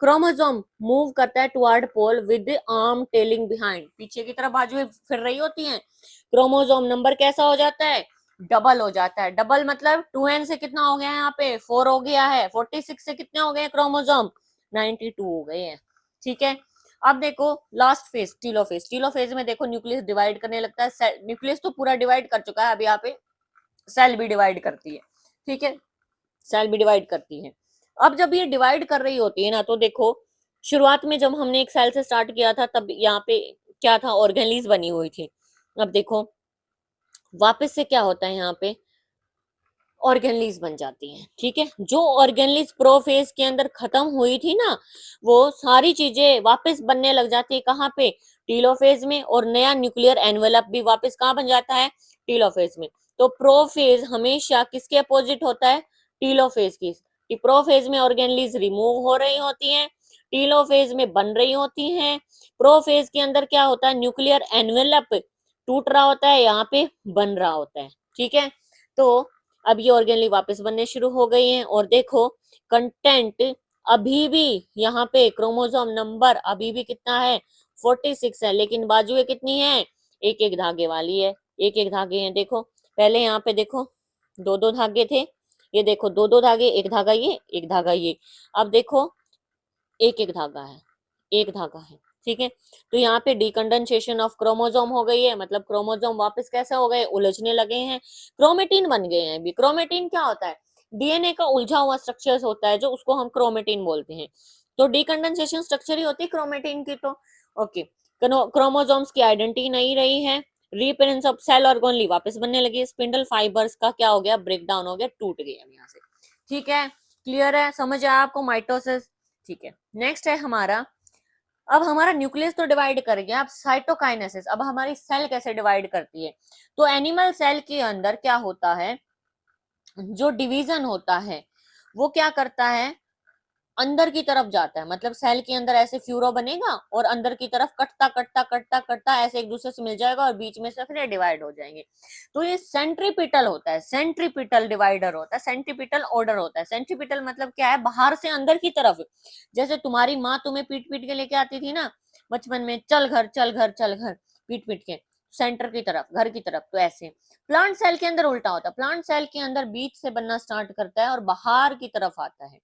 क्रोमोसोम मूव करता है toward pole with arm tailing behind, पीछे की तरफ बाजुएं फिर रही होती हैं। क्रोमोसोम नंबर कैसा हो जाता है, डबल हो जाता है। डबल मतलब 2n से कितना हो गया है, यहाँ पे 4 हो गया है, 46 से कितने हो गए क्रोमोसोम, 92 हो गए हैं। ठीक है, अब देखो लास्ट फेज, टीलोफेज। टीलोफेज में देखो न्यूक्लियस डिवाइड करने लगता है, न्यूक्लियस तो पूरा डिवाइड कर चुका है, अब यहाँ पे सेल भी डिवाइड करती है। ठीक है, सेल भी डिवाइड करती है। अब जब ये डिवाइड कर रही होती है ना, तो देखो शुरुआत में जब हमने एक सेल से स्टार्ट किया था तब यहाँ पे क्या था, ऑर्गेनलीज बनी हुई थी। अब देखो वापस से क्या होता है, यहाँ पे ऑर्गेनलीज बन जाती हैं। ठीक है, जो ऑर्गेनलीज प्रोफेज के अंदर खत्म हुई थी ना, वो सारी चीजें वापस बनने लग जाती है कहाँ पे, टीलोफेज में, और नया न्यूक्लियर एनवेलप भी वापस कहाँ बन जाता है, टीलोफेज में। तो प्रोफेज हमेशा किसके अपोजिट होता है, टीलोफेज की। प्रोफेज में ऑर्गेनलीज रिमूव हो रही होती हैं, टीलोफेज में बन रही होती हैं। प्रोफेज के अंदर क्या होता है, न्यूक्लियर एनवेलप टूट रहा होता है, यहाँ पे बन रहा होता है। ठीक है, तो अब ये ऑर्गेनली वापस बनने शुरू हो गई हैं, और देखो कंटेंट अभी भी यहाँ पे क्रोमोसोम नंबर अभी भी कितना है, 46 है, लेकिन बाजुएं कितनी है, एक एक धागे वाली है, एक एक धागे हैं। देखो पहले यहाँ पे देखो दो दो धागे थे, ये देखो दो दो धागे, एक धागा ये, एक धागा ये। अब देखो एक एक धागा है, एक धागा है। ठीक है, तो यहाँ पे डिकंडेंसेशन ऑफ क्रोमोसोम हो गई है, मतलब क्रोमोसोम वापस कैसे हो गए, उलझने लगे हैं, क्रोमेटिन बन गए हैं। अभी क्रोमेटिन क्या होता है, डीएनए का उलझा हुआ स्ट्रक्चर होता है, जो उसको हम क्रोमेटिन बोलते हैं। तो डिकंडेंसेशन स्ट्रक्चर ही होती है क्रोमेटिन की। तो ओके, क्रोमोसोम्स की आइडेंटिटी नहीं रही है, रीअपीयरेंस ऑफ सेल ऑर्गेनली वापस बनने लगी, स्पिंडल फाइबर्स का क्या हो गया, ब्रेक डाउन हो गया, टूट गया यहाँ से। ठीक है, क्लियर है, समझ आया आपको माइटोसिस। ठीक है, नेक्स्ट है हमारा, अब हमारा न्यूक्लियस तो डिवाइड कर गया, अब साइटोकाइनेसिस, अब हमारी सेल कैसे डिवाइड करती है। तो एनिमल सेल के अंदर क्या होता है, जो डिवीजन होता है वो क्या करता है, अंदर की तरफ जाता है, मतलब सेल के अंदर ऐसे फ्यूरो बनेगा और अंदर की तरफ कटता कटता कटता कटता ऐसे एक दूसरे से मिल जाएगा और बीच में से फिर डिवाइड हो जाएंगे। तो ये सेंट्रीपिटल होता है, सेंट्रीपिटल डिवाइडर होता है, सेंट्रीपिटल ऑर्डर होता है। सेंट्रीपिटल मतलब क्या है, बाहर से अंदर की तरफ। जैसे तुम्हारी माँ तुम्हें पीट पीट के लेके आती थी ना बचपन में, चल घर चल घर चल घर, पीट पीट के सेंटर की तरफ, घर की तरफ। तो ऐसे प्लांट सेल के अंदर उल्टा होता है, प्लांट सेल के अंदर बीच से बनना स्टार्ट करता है और बाहर की तरफ आता है।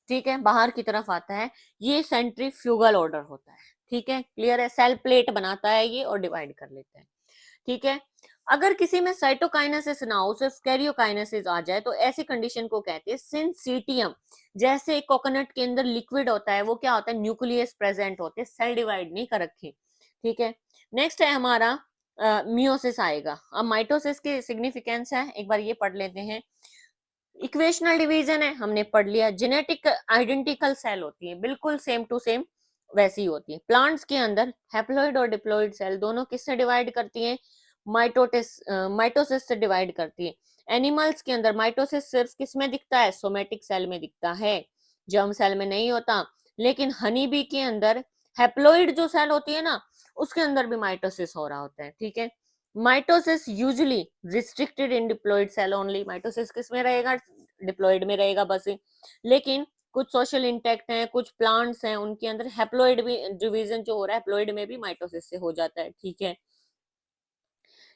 ठीक है, बाहर की तरफ आता है, ये सेंट्रीफ्यूगल ऑर्डर होता है। ठीक है, क्लियर है, सेल प्लेट बनाता है ये और डिवाइड कर लेता है। ठीक है, अगर किसी में साइटोकाइनेसिस ना हो, सिर्फ कैरियोकाइनेसिस आ जाए, तो ऐसी कंडीशन को कहते हैं सिंसीटियम। जैसे कोकोनट के अंदर लिक्विड होता है, वो क्या होता है, न्यूक्लियस प्रेजेंट होते हैं, सेल डिवाइड नहीं कर रखे। ठीक है, नेक्स्ट है हमारा मियोसिस आएगा। अब माइटोसिस की सिग्निफिकेंस है, एक बार ये पढ़ लेते हैं। इक्वेशनल डिवीजन है, हमने पढ़ लिया। जेनेटिक आइडेंटिकल सेल होती है, बिल्कुल सेम टू सेम वैसी होती है। प्लांट्स के अंदर हैप्लॉइड और डिप्लॉइड सेल दोनों किससे डिवाइड करती हैं, माइटोसिस से डिवाइड करती है। एनिमल्स के अंदर माइटोसिस सिर्फ किस में दिखता है, सोमेटिक सेल में दिखता है, जर्म सेल में नहीं होता। लेकिन हनी बी के अंदर हैप्लॉइड जो सेल होती है ना, उसके अंदर भी माइटोसिस हो रहा होता है। ठीक है, mitosis usually restricted in diploid cell only, mitosis किस में रहेगा, डिप्लॉइड में रहेगा बस। लेकिन कुछ सोशल इंटेक्ट हैं, कुछ प्लांट्स हैं, उनके अंदर हैप्लॉइड भी डिवीजन जो हो रहा है, हैप्लॉइड में भी माइटोसिस से हो जाता है। ठीक है,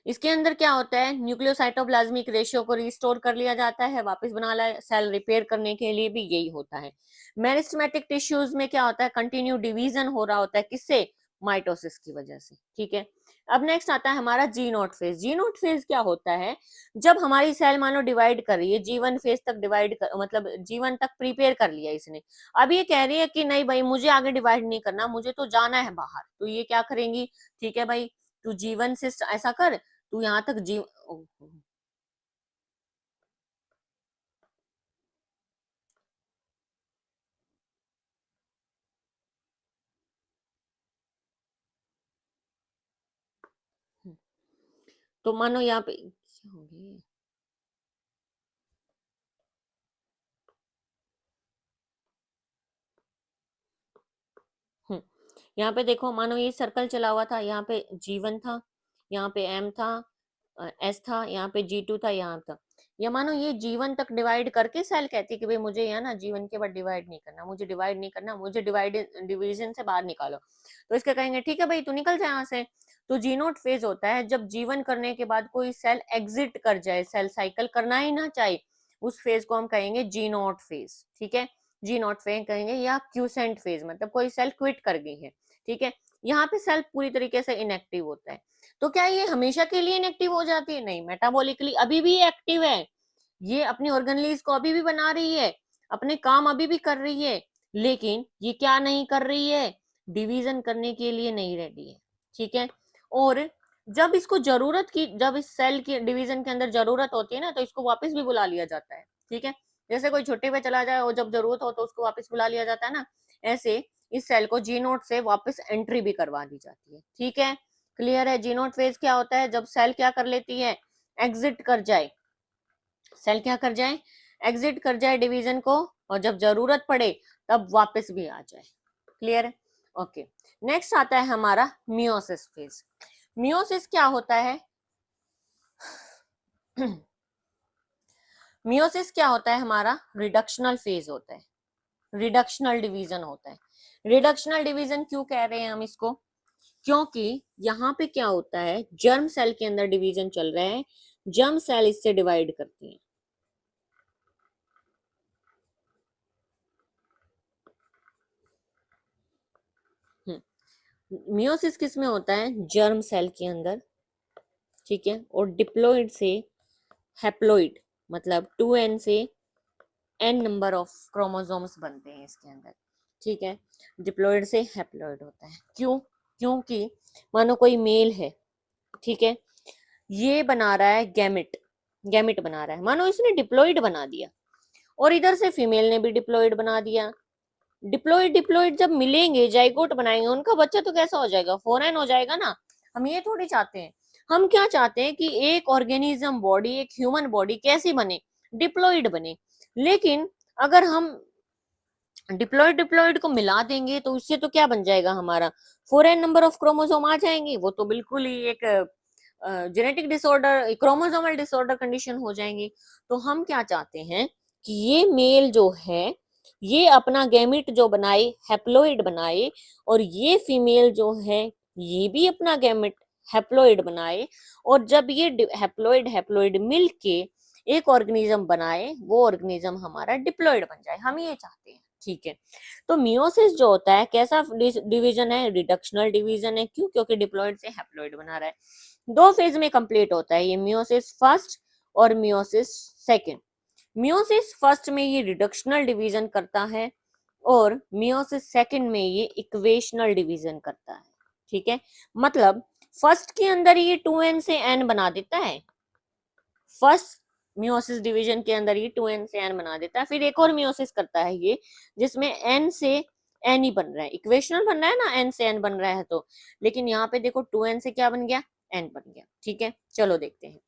इसके अंदर क्या होता है, न्यूक्लियोसाइटोप्लाज्मिक रेशियो को रिस्टोर कर लिया जाता है, वापस बना लिया, सेल रिपेयर करने के लिए भी यही होता है। मेरिस्टेमेटिक टिश्यूज में क्या होता है, कंटिन्यू डिवीजन हो रहा होता है, किससे, माइटोसिस की वजह से। ठीक है, अब नेक्स्ट आता है हमारा जी नोट फेज। जी नोट फेज क्या होता है, जब हमारी सेल मानो डिवाइड कर रही है, जीवन फेज तक डिवाइड कर, मतलब जीवन तक प्रिपेयर कर लिया इसने, अब ये कह रही है कि नहीं भाई मुझे आगे डिवाइड नहीं करना, मुझे तो जाना है बाहर। तो ये क्या करेंगी, ठीक है भाई तू जीवन से ऐसा कर, तू यहाँ तक जीव, तो मानो यहाँ पे क्या हो गया? यहाँ पे देखो, मानो ये सर्कल चला हुआ था, यहाँ पे G1 था, यहाँ पे M था, S था, यहाँ पे G2 था, यहाँ था। या मानो ये G1 तक डिवाइड करके सेल कहती कि भाई मुझे यहाँ ना जीवन के बाद डिवाइड नहीं करना, मुझे डिवाइड नहीं करना, मुझे डिवाइड डिवीजन से बाहर निकालो। तो इसके कहेंगे ठीक है भाई तू निकल जाए यहाँ से। तो जी नोट फेज होता है जब जीवन करने के बाद कोई सेल एग्जिट कर जाए, सेल साइकिल करना ही ना चाहे, उस फेज को हम कहेंगे जी नोट फेज। ठीक है, जी नोट फेज कहेंगे, या क्यूसेंट फेज, मतलब कोई सेल क्विट कर गई है। ठीक है, यहाँ पे सेल पूरी तरीके से इनएक्टिव होता है। तो क्या ये हमेशा के लिए इनएक्टिव हो जाती है, नहीं, मेटाबॉलिकली अभी भी एक्टिव है, ये अपनी ऑर्गेनलीज को अभी भी बना रही है, अपने काम अभी भी कर रही है, लेकिन ये क्या नहीं कर रही है, डिवीजन करने के लिए नहीं रेडी है, ठीक है। और जब इसको जरूरत की, जब इस सेल की डिवीजन के अंदर जरूरत होती है ना, तो इसको वापस भी बुला लिया जाता है, ठीक है। जैसे कोई छुट्टी पे चला जाए और जब जरूरत हो तो उसको वापस बुला लिया जाता है ना, ऐसे इस सेल को जी नोट से वापस एंट्री भी करवा दी जाती है, ठीक है। क्लियर है। जी नोट फेज क्या होता है, जब सेल क्या कर लेती है, एग्जिट कर जाए, सेल क्या कर जाए, एग्जिट कर जाए डिवीजन को, और जब जरूरत पड़े तब वापस भी आ जाए। क्लियर है। ओके, नेक्स्ट आता है हमारा मियोसिस फेज। मियोसिस क्या होता है मियोसिस क्या होता है हमारा, रिडक्शनल फेज होता है, रिडक्शनल डिवीजन होता है। रिडक्शनल डिवीजन क्यों कह रहे हैं हम इसको, क्योंकि यहाँ पे क्या होता है, जर्म सेल के अंदर डिवीजन चल रहा है, जर्म सेल इससे डिवाइड करती है। मियोसिस किस में होता है, जर्म सेल के अंदर, ठीक है। और डिप्लॉइड से हैप्लॉइड, मतलब 2n से n नंबर ऑफ क्रोमोसोम्स बनते हैं इसके अंदर, ठीक है। डिप्लॉइड से हैप्लॉइड होता है, क्यों, क्योंकि मानो कोई मेल है, ठीक है, ये बना रहा है गैमेट, गैमेट बना रहा है, मानो इसने डिप्लॉइड बना दिया, और इधर से फीमेल ने भी डिप्लॉइड बना दिया। डिप्लॉइड डिप्लॉइड जब मिलेंगे, जाइगोट बनाएंगे, उनका बच्चा तो कैसा हो जाएगा, फॉरेन हो जाएगा ना। हम ये थोड़ी चाहते हैं, हम क्या चाहते हैं कि एक ऑर्गेनिज्म बॉडी, एक ह्यूमन बॉडी कैसी बने, डिप्लॉइड बने। लेकिन अगर हम डिप्लॉइड डिप्लॉइड को मिला देंगे तो इससे तो क्या बन जाएगा हमारा, फॉरेन नंबर ऑफ क्रोमोसोम आ जाएंगे, वो तो बिल्कुल ही एक genetic disorder, chromosomal disorder condition हो जाएंगी। तो हम क्या चाहते हैं कि ये मेल जो है ये अपना गैमिट जो बनाए, हैप्लॉइड बनाए, और ये फीमेल जो है ये भी अपना गैमिट हैप्लॉइड बनाए, और जब ये हैप्लॉइड हैप्लॉइड मिलके एक ऑर्गेनिज्म बनाए, वो ऑर्गेनिज्म हमारा डिप्लॉइड बन जाए, हम ये चाहते हैं, ठीक है। तो मियोसिस जो होता है कैसा डिवीजन है, रिडक्शनल डिवीजन है, क्यों, क्योंकि डिप्लॉइड से हैप्लॉइड बना रहा है। दो फेज में कंप्लीट होता है ये, मियोसिस फर्स्ट और मियोसिस सेकंड। मियोसिस फर्स्ट में ये रिडक्शनल डिवीजन करता है, और मियोसिस सेकंड में ये इक्वेशनल डिवीजन करता है, ठीक है। मतलब फर्स्ट के अंदर ये 2n से n बना देता है, फर्स्ट मियोसिस डिवीजन के अंदर ये 2n से n बना देता है। फिर एक और मियोसिस करता है ये, जिसमें n से n ही बन रहा है, इक्वेशनल बन रहा है ना, n से n बन रहा है तो, लेकिन यहाँ पे देखो 2n से क्या बन गया, n बन गया, ठीक है। चलो देखते हैं।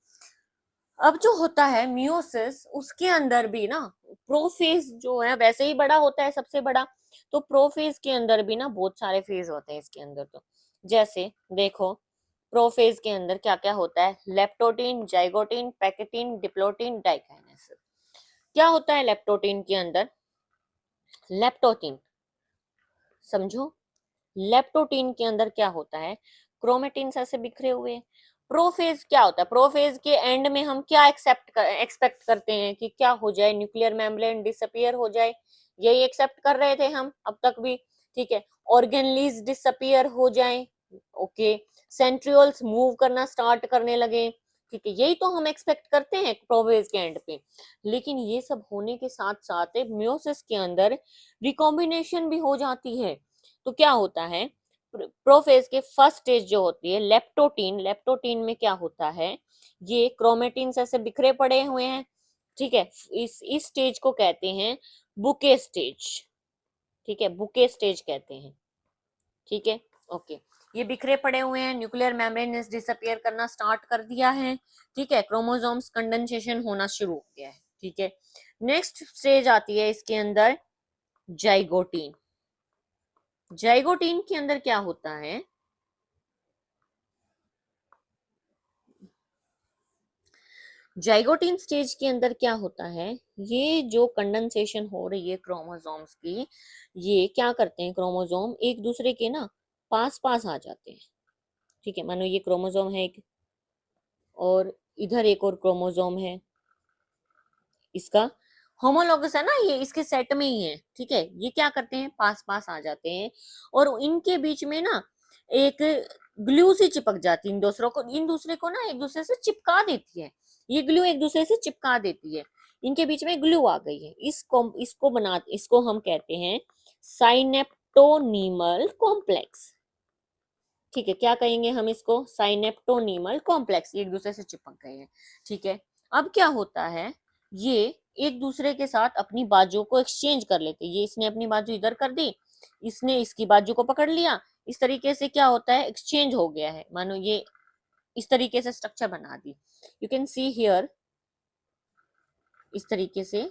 अब जो होता है मियोसिस, उसके अंदर भी ना प्रोफेज जो है वैसे ही बड़ा होता है, सबसे बड़ा, तो प्रोफेज के अंदर भी ना बहुत सारे फेज होते हैं इसके अंदर। तो जैसे देखो, प्रोफेज के अंदर क्या क्या होता है, leptotene, zygotene, pachytene, diplotene, diakinesis. क्या होता है लेप्टोटीन के अंदर, लेप्टोटीन समझो, लेप्टोटीन के अंदर क्या होता है, क्रोमेटिन्स ऐसे बिखरे हुए हैं। प्रोफेज क्या होता है, प्रोफेज के एंड में हम क्या एक्सपेक्ट करते हैं कि क्या हो जाए, न्यूक्लियर मेम्ब्रेन डिसअपियर हो जाए, यही एक्सेप्ट कर रहे थे हम अब तक भी, ठीक है। ऑर्गेनलीज डिसअपियर हो जाए, ओके, सेंट्रियोल्स मूव करना स्टार्ट करने लगे, ठीक है, यही तो हम एक्सपेक्ट करते हैं प्रोफेज के एंड पे। लेकिन ये सब होने के साथ साथ मियोसिस के अंदर रिकॉम्बिनेशन भी हो जाती है। तो क्या होता है, प्रोफेज के फर्स्ट स्टेज जो होती है लेप्टोटीन, लेप्टोटीन में क्या होता है, ये क्रोमेटिन ऐसे बिखरे पड़े हुए हैं, ठीक है। इस स्टेज को कहते हैं बुके स्टेज, ठीक है, बुके स्टेज कहते हैं, ठीक है। ओके, ये बिखरे पड़े हुए हैं, न्यूक्लियर मेम्ब्रेन डिसअपियर करना स्टार्ट कर दिया है, ठीक है, क्रोमोसोम्स कंडेंसेशन होना शुरू हो गया है, ठीक है। नेक्स्ट स्टेज आती है इसके अंदर जाइगोटीन। जाइगोटीन के अंदर क्या होता है, जाइगोटीन स्टेज के अंदर क्या होता है, ये जो कंडेंसेशन हो रही है क्रोमोसोम्स की, ये क्या करते हैं, क्रोमोसोम एक दूसरे के ना पास पास आ जाते हैं, ठीक है। मानो ये क्रोमोसोम है एक, और इधर एक और क्रोमोसोम है, इसका होमोलॉगस है ना, ये इसके सेट में ही है, ठीक है। ये क्या करते हैं, पास पास आ जाते हैं, और इनके बीच में ना एक ग्लू सी चिपक जाती है, इन दूसरे को ना एक दूसरे से चिपका देती है, ये ग्लू एक दूसरे से चिपका देती है। इनके बीच में ग्लू आ गई है, इसको हम कहते हैं साइनेप्टोनीमल कॉम्प्लेक्स। ठीक है, क्या कहेंगे हम इसको? साइनेप्टोनीमल कॉम्प्लेक्स, एक दूसरे से चिपक गए हैं। ठीक है, अब क्या होता है, ये एक दूसरे के साथ अपनी बाजुओं को एक्सचेंज कर लेते हैं। ये इसने अपनी बाजू इधर कर दी, इसने इसकी बाजू को पकड़ लिया, इस तरीके से क्या होता है, एक्सचेंज हो गया है। मानो ये इस तरीके से स्ट्रक्चर बना दी, यू कैन सी हियर, इस तरीके से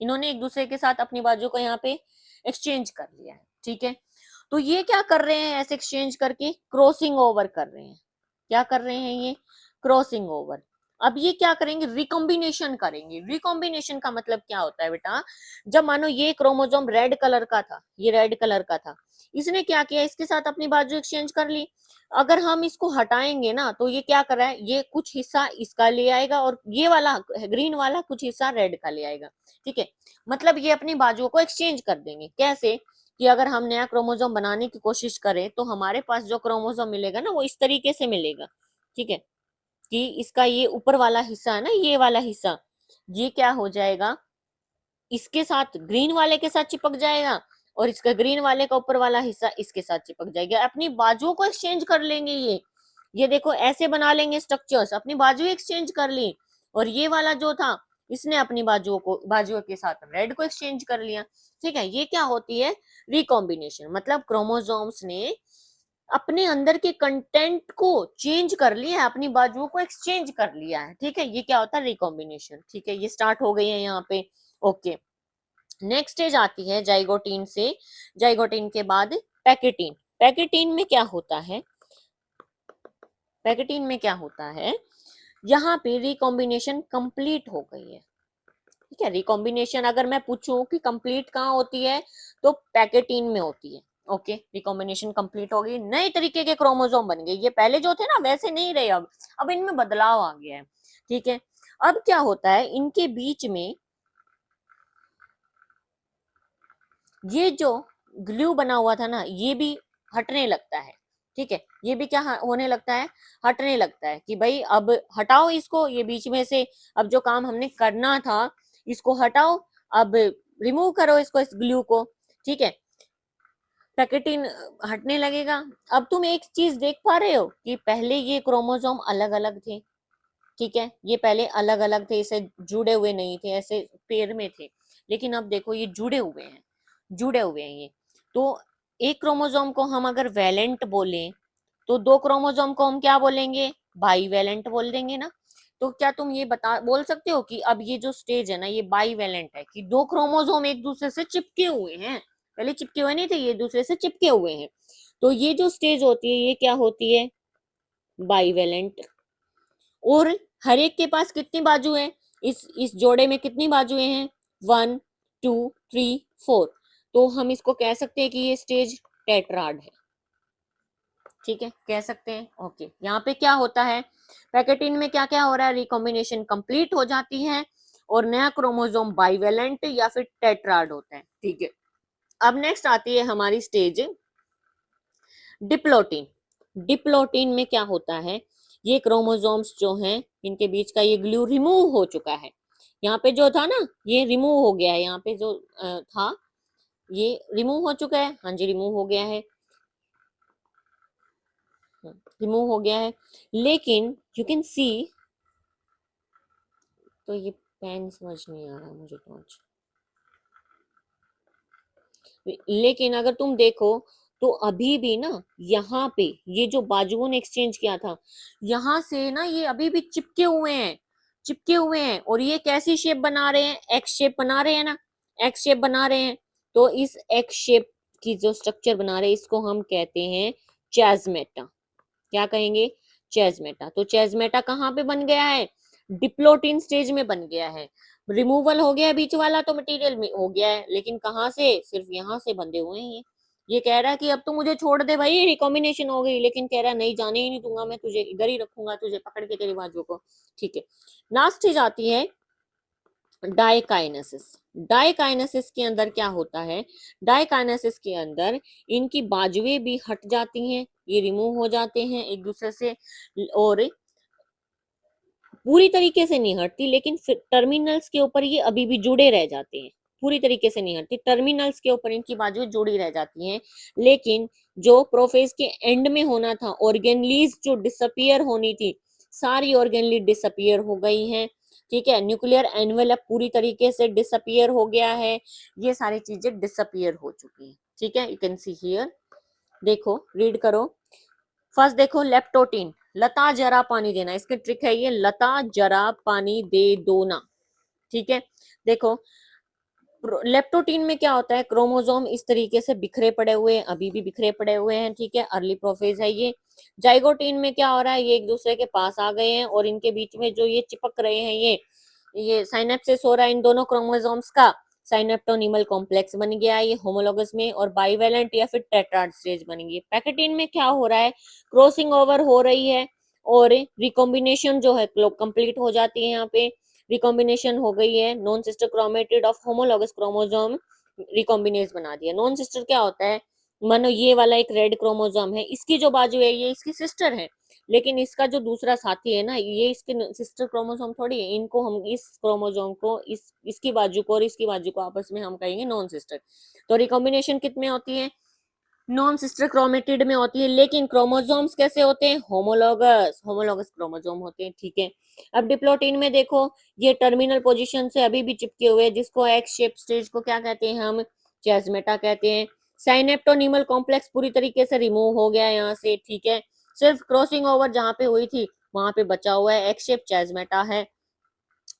इन्होंने एक दूसरे के साथ अपनी बाजू को यहाँ पे एक्सचेंज कर लिया है। ठीक है, तो ये क्या कर रहे हैं, ऐसे एक्सचेंज करके क्रॉसिंग ओवर कर रहे हैं। क्या कर रहे हैं ये? Crossing over. अब ये क्या करेंगे, रिकॉम्बिनेशन करेंगे। रिकॉम्बिनेशन का मतलब क्या होता है बेटा, जब मानो ये क्रोमोसोम रेड कलर का था, ये रेड कलर का था, इसने क्या किया, इसके साथ अपनी बाजू एक्सचेंज कर ली। अगर हम इसको हटाएंगे ना, तो ये क्या कर रहा है, ये कुछ हिस्सा इसका ले आएगा और ये वाला ग्रीन वाला कुछ हिस्सा रेड का ले आएगा। ठीक है, मतलब ये अपनी बाजुओं को एक्सचेंज कर देंगे। कैसे कि अगर हम नया क्रोमोसोम बनाने की कोशिश करें तो हमारे पास जो क्रोमोसोम मिलेगा ना, वो इस तरीके से मिलेगा। ठीक है, कि इसका ये ऊपर वाला हिस्सा है ना, ये वाला हिस्सा, ये क्या हो जाएगा, इसके साथ ग्रीन वाले के साथ चिपक जाएगा और इसका ग्रीन वाले का ऊपर वाला हिस्सा इसके साथ चिपक जाएगा। अपनी बाजुओं को एक्सचेंज कर लेंगे ये देखो ऐसे बना लेंगे स्ट्रक्चर्स, अपनी बाजू एक्सचेंज कर ली। और ये वाला जो था, इसने अपनी बाजुओं के साथ रेड को एक्सचेंज कर लिया। ठीक है, ये क्या होती है, रिकॉम्बिनेशन। मतलब क्रोमोसोम्स ने अपने अंदर के कंटेंट को चेंज कर लिया है, अपनी बाजुओं को एक्सचेंज कर लिया है। ठीक है, ये क्या होता है, रिकॉम्बिनेशन। ठीक है, ये स्टार्ट हो गई है यहाँ पे। ओके, नेक्स्ट स्टेज आती है जाइगोटीन से। जाइगोटीन के बाद पैकेटीन। पैकेटीन में क्या होता है, पैकेटीन में क्या होता है, यहाँ पे रिकॉम्बिनेशन कंप्लीट हो गई है। ठीक है, रिकॉम्बिनेशन अगर मैं पूछूं कि कंप्लीट कहाँ होती है, तो पैकेटीन में होती है। ओके, रिकॉम्बिनेशन कंप्लीट हो गई, नए तरीके के क्रोमोसोम बन गए। ये पहले जो थे ना, वैसे नहीं रहे, अब इनमें बदलाव आ गया है। ठीक है, अब क्या होता है, इनके बीच में ये जो ग्लू बना हुआ था ना, ये भी हटने लगता है। ठीक है, ये भी क्या होने लगता है, हटने लगता है कि भाई अब हटाओ इसको, ये बीच में से अब जो काम हमने करना था इसको हटाओ, अब रिमूव करो इसको, इस ग्लू को। ठीक है, पैकेटिन हटने लगेगा। अब तुम एक चीज देख पा रहे हो कि पहले ये क्रोमोसोम अलग अलग थे। ठीक है, ये पहले अलग अलग थे, इसे जुड़े हुए नहीं थे, ऐसे पेड़ में थे। लेकिन अब देखो ये जुड़े हुए हैं, जुड़े हुए हैं ये। तो एक क्रोमोसोम को हम अगर वैलेंट बोलें, तो दो क्रोमोसोम को हम क्या बोलेंगे, बाई वैलेंट बोल देंगे ना। तो क्या तुम ये बोल सकते हो कि अब ये जो स्टेज है ना, ये बाई वैलेंट है, कि दो क्रोमोसोम एक दूसरे से चिपके हुए हैं। पहले चिपके हुए नहीं थे, ये दूसरे से चिपके हुए हैं। तो ये जो स्टेज होती है, ये क्या होती है, बाई वैलेंट। और हर एक के पास कितनी बाजू है, इस जोड़े में कितनी बाजुएं हैं, 1 2 3 4। तो हम इसको कह सकते हैं कि ये स्टेज टेट्राड है। ठीक है, कह सकते हैं। ओके, यहाँ पे क्या होता है, पैकेटिन में क्या क्या हो रहा है, रिकॉम्बिनेशन कंप्लीट हो जाती है और नया क्रोमोसोम बाइवेलेंट या फिर टेट्राड होता है। ठीक है, अब नेक्स्ट आती है हमारी स्टेज डिप्लोटिन। डिप्लोटिन में क्या होता है, ये क्रोमोसोम्स जो हैं, इनके बीच का ये ग्लू रिमूव हो चुका है। यहाँ पे जो था ना, ये रिमूव हो गया है, यहाँ पे जो था ये रिमूव हो चुका है। हाँ जी, रिमूव हो गया है, रिमूव हो गया है। लेकिन यू कैन सी, तो ये पेन समझ नहीं आ रहा मुझे तो आज। लेकिन अगर तुम देखो तो अभी भी ना, यहाँ पे ये जो बाजुओं ने एक्सचेंज किया था, यहाँ से ना ये अभी भी चिपके हुए हैं, चिपके हुए हैं। और ये कैसी शेप बना रहे हैं, एक्स शेप बना रहे हैं ना, एक्स शेप बना रहे हैं। तो इस एक्स शेप की जो स्ट्रक्चर बना रहे हैं, इसको हम कहते हैं चैजमेटा। क्या कहेंगे, चैजमेटा। तो चैजमेटा कहाँ पे बन गया है, डिप्लोटिन स्टेज में बन गया है। रिमूवल हो गया है बीच वाला, तो मटेरियल में हो गया है, लेकिन कहाँ से, सिर्फ यहाँ से बंधे हुए हैं ये कह रहा है कि अब तू मुझे छोड़ दे भाई, रिकॉम्बिनेशन हो गई। लेकिन कह रहा है नहीं, जाने ही नहीं दूंगा मैं तुझे, इधर ही रखूंगा तुझे पकड़ के, तेरी बाजू को। ठीक है, लास्ट स्टेज आती है डाइकाइनेसिस। डाइकाइनेसिस के अंदर क्या होता है, डाइकाइनेसिस के अंदर इनकी बाजुएं भी हट जाती हैं, ये रिमूव हो जाते हैं एक दूसरे से। और पूरी तरीके से नहीं हटती, लेकिन टर्मिनल्स के ऊपर ये अभी भी जुड़े रह जाते हैं। पूरी तरीके से नहीं हटती, टर्मिनल्स के ऊपर इनकी बाजुएं जुड़ी रह जाती हैं। लेकिन जो प्रोफेज के एंड में होना था, ऑर्गेनलीज जो डिसअपियर होनी थी, सारी ऑर्गेनली डिसअपियर हो गई हैं। ठीक है, न्यूक्लियर एनवेलप पूरी तरीके से डिसअपियर हो गया है, ये सारी चीजें डिसअपियर हो चुकी हैं। ठीक है, यू कैन सी हियर, देखो रीड करो। फर्स्ट देखो लेप्टोटीन, लता जरा पानी देना, इसकी ट्रिक है ये, लता जरा पानी दे दो ना। ठीक है, देखो लेप्टोटीन में क्या होता है, क्रोमोसोम इस तरीके से बिखरे पड़े हुए हैं, अभी भी बिखरे पड़े हुए हैं। ठीक है, अर्ली प्रोफेज है ये। जाइगोटीन में क्या हो रहा है, ये एक दूसरे के पास आ गए हैं और इनके बीच में जो ये चिपक रहे हैं, ये साइनेप्सिस हो रहा है इन दोनों क्रोमोसोम्स का, साइनेप्टोनिमल कॉम्प्लेक्स बन गया है ये होमोलोगस में, और बाइवेलेंट या फिर टेट्राड स्टेज बन गई। पैकेटिन में क्या हो रहा है, क्रॉसिंग ओवर हो रही है और रिकॉम्बिनेशन जो है कंप्लीट हो जाती है। यहाँ पे रिकॉम्बिनेशन हो गई है, non sister chromatid of homologous chromosome recombinase बना दिया। नॉन सिस्टर क्या होता है, मानो ये वाला एक रेड क्रोमोसोम है, इसकी जो बाजू है ये इसकी सिस्टर है, लेकिन इसका जो दूसरा साथी है ना, ये इसके सिस्टर क्रोमोसोम थोड़ी है। इनको हम इस क्रोमोसोम को इसकी बाजू को और इसकी बाजू को आपस में हम कहेंगे नॉन सिस्टर। तो रिकॉम्बिनेशन कितने होती है, नॉन सिस्टर क्रोमेटिड में होती है, लेकिन क्रोमोसोम्स कैसे होते हैं, होमोलॉगस, होमोलॉगस क्रोमोसोम होते हैं। ठीक है, अब डिप्लोटीन में देखो, ये टर्मिनल पोजीशन से अभी भी चिपके हुए हैं, जिसको एक्स शेप स्टेज को क्या कहते हैं हम, चेस्मेटा कहते हैं। साइनेप्टोनिमल कॉम्प्लेक्स पूरी तरीके से रिमूव हो गया यहाँ से। ठीक है, सिर्फ क्रॉसिंग ओवर जहां पे हुई थी वहां पे बचा हुआ है, एक्स शेप चेस्मेटा है।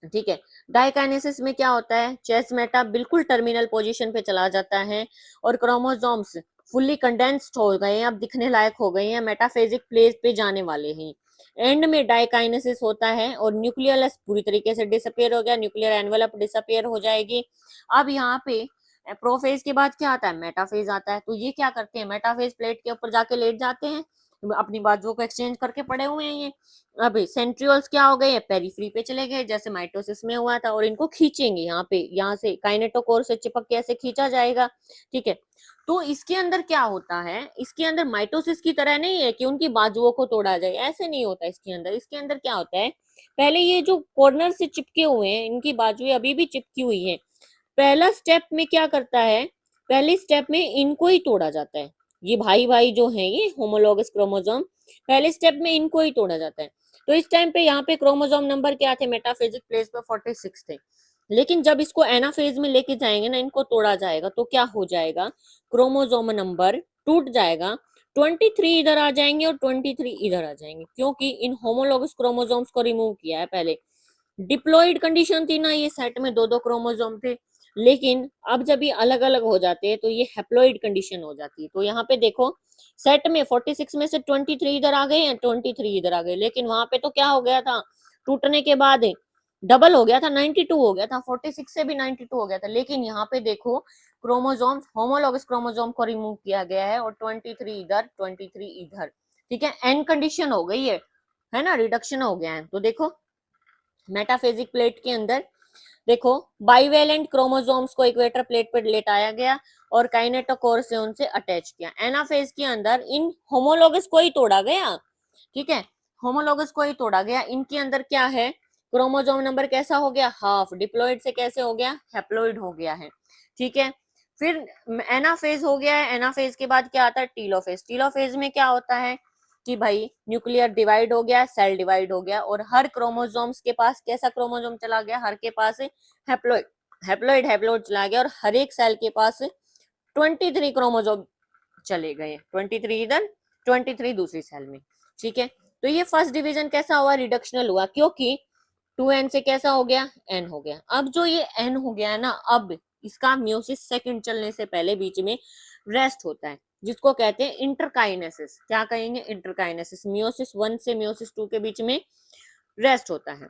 ठीक है, डाइकाइनेसिस में क्या होता है, चेस्मेटा बिल्कुल टर्मिनल पोजीशन पे चला जाता है और क्रोमोसोम्स फुल्ली कंडेंस्ड हो गए हैं, अब दिखने लायक हो गए हैं, मेटाफेजिक प्लेस पे जाने वाले हैं। एंड में डाइकाइनेसिस होता है और न्यूक्लियस पूरी तरीके से डिसअपियर हो गया, न्यूक्लियर एनवेलप डिसअपियर हो जाएगी। अब यहाँ पे प्रोफेज के बाद क्या आता है, मेटाफेज आता है। तो ये क्या करते हैं, मेटाफेज प्लेट के ऊपर जाके लेट जाते हैं, अपनी बाजुओं को एक्सचेंज करके पड़े हुए हैं ये। अब सेंट्रियोल्स क्या हो गए हैं, पेरीफ्री पे चले गए, जैसे माइटोसिस में हुआ था, और इनको खींचेंगे यहाँ पे, यहाँ से काइनेटोकोर से चिपक के ऐसे खींचा जाएगा। ठीक है, तो इसके अंदर क्या होता है, इसके अंदर माइटोसिस की तरह नहीं है कि उनकी बाजुओं को तोड़ा जाए, ऐसे नहीं होता इसके अंदर। इसके अंदर क्या होता है, पहले ये जो कॉर्नर से चिपके हुए हैं, इनकी बाजुएं अभी भी चिपकी हुई है, पहला स्टेप में क्या करता है, पहले स्टेप में इनको ही तोड़ा जाता है। ये भाई भाई जो है, ये होमोलॉगस क्रोमोसोम, पहले स्टेप में इनको ही तोड़ा जाता है। तो इस टाइम पे यहाँ पे क्रोमोसोम नंबर क्या थे, मेटाफेजिक प्लेस पे 46 थे। लेकिन जब इसको एनाफेज में लेके जाएंगे ना, इनको तोड़ा जाएगा, तो क्या हो जाएगा, क्रोमोसोम नंबर टूट जाएगा, 23 इधर आ जाएंगे और 23 इधर आ जाएंगे, क्योंकि इन होमोलॉगस क्रोमोसोम्स को रिमूव किया है पहले। डिप्लॉइड कंडीशन थी ना, ये सेट में दो दो क्रोमोसोम थे, लेकिन अब जब ये अलग अलग हो जाते हैं तो ये हैप्लॉइड कंडीशन हो जाती है। तो यहाँ पे देखो, सेट में 46 में से 23 इधर आ गए हैं, 23 इधर आ गए, लेकिन वहां पे तो क्या हो गया था, टूटने के बाद डबल हो गया था, 92 हो गया था, 46 से भी 92 हो गया था। लेकिन यहाँ पे देखो, क्रोमोसोम्स, होमोलॉगस क्रोमोसोम को रिमूव किया गया है और 23 इधर, 23 इधर। ठीक है, एन कंडीशन हो गई है ना, रिडक्शन हो गया है। तो देखो मेटाफेजिक प्लेट के अंदर देखो, बाइवेलेंट क्रोमोसोम्स को इक्वेटर प्लेट पर लेटाया गया और काइनेटोकोर से उनसे अटैच किया। एनाफेज के अंदर इन होमोलॉगस को ही तोड़ा गया। ठीक है, होमोलॉगस को ही तोड़ा गया। इनके अंदर क्या है, क्रोमोसोम नंबर कैसा हो गया, हाफ, डिप्लॉइड से कैसे हो गया, हैप्लॉइड हो गया है। ठीक है, फिर एनाफेज हो गया है। एनाफेज के बाद क्या आता है, टीलोफेज। टीलोफेज में क्या होता है कि भाई न्यूक्लियर डिवाइड हो गया, सेल डिवाइड हो गया, और हर क्रोमोसोम्स के पास कैसा क्रोमोसोम चला गया, हर के पास हैप्लॉइड हैप्लॉइड हैप्लॉइड चला गया, और हर एक सेल के पास 23 क्रोमोसोम चले गए, 23 इधर, 23 दूसरी सेल में। ठीक है, तो ये फर्स्ट डिवीजन कैसा हुआ, रिडक्शनल हुआ, क्योंकि 2n से कैसा हो गया, n हो गया। अब जो ये n हो गया है ना, अब इसका म्योसिस सेकंड चलने से पहले बीच में रेस्ट होता है, जिसको कहते हैं इंटरकाइनेसिस। क्या कहेंगे, इंटरकाइनेसिस। म्योसिस 1 से म्योसिस 2 के बीच में रेस्ट होता है,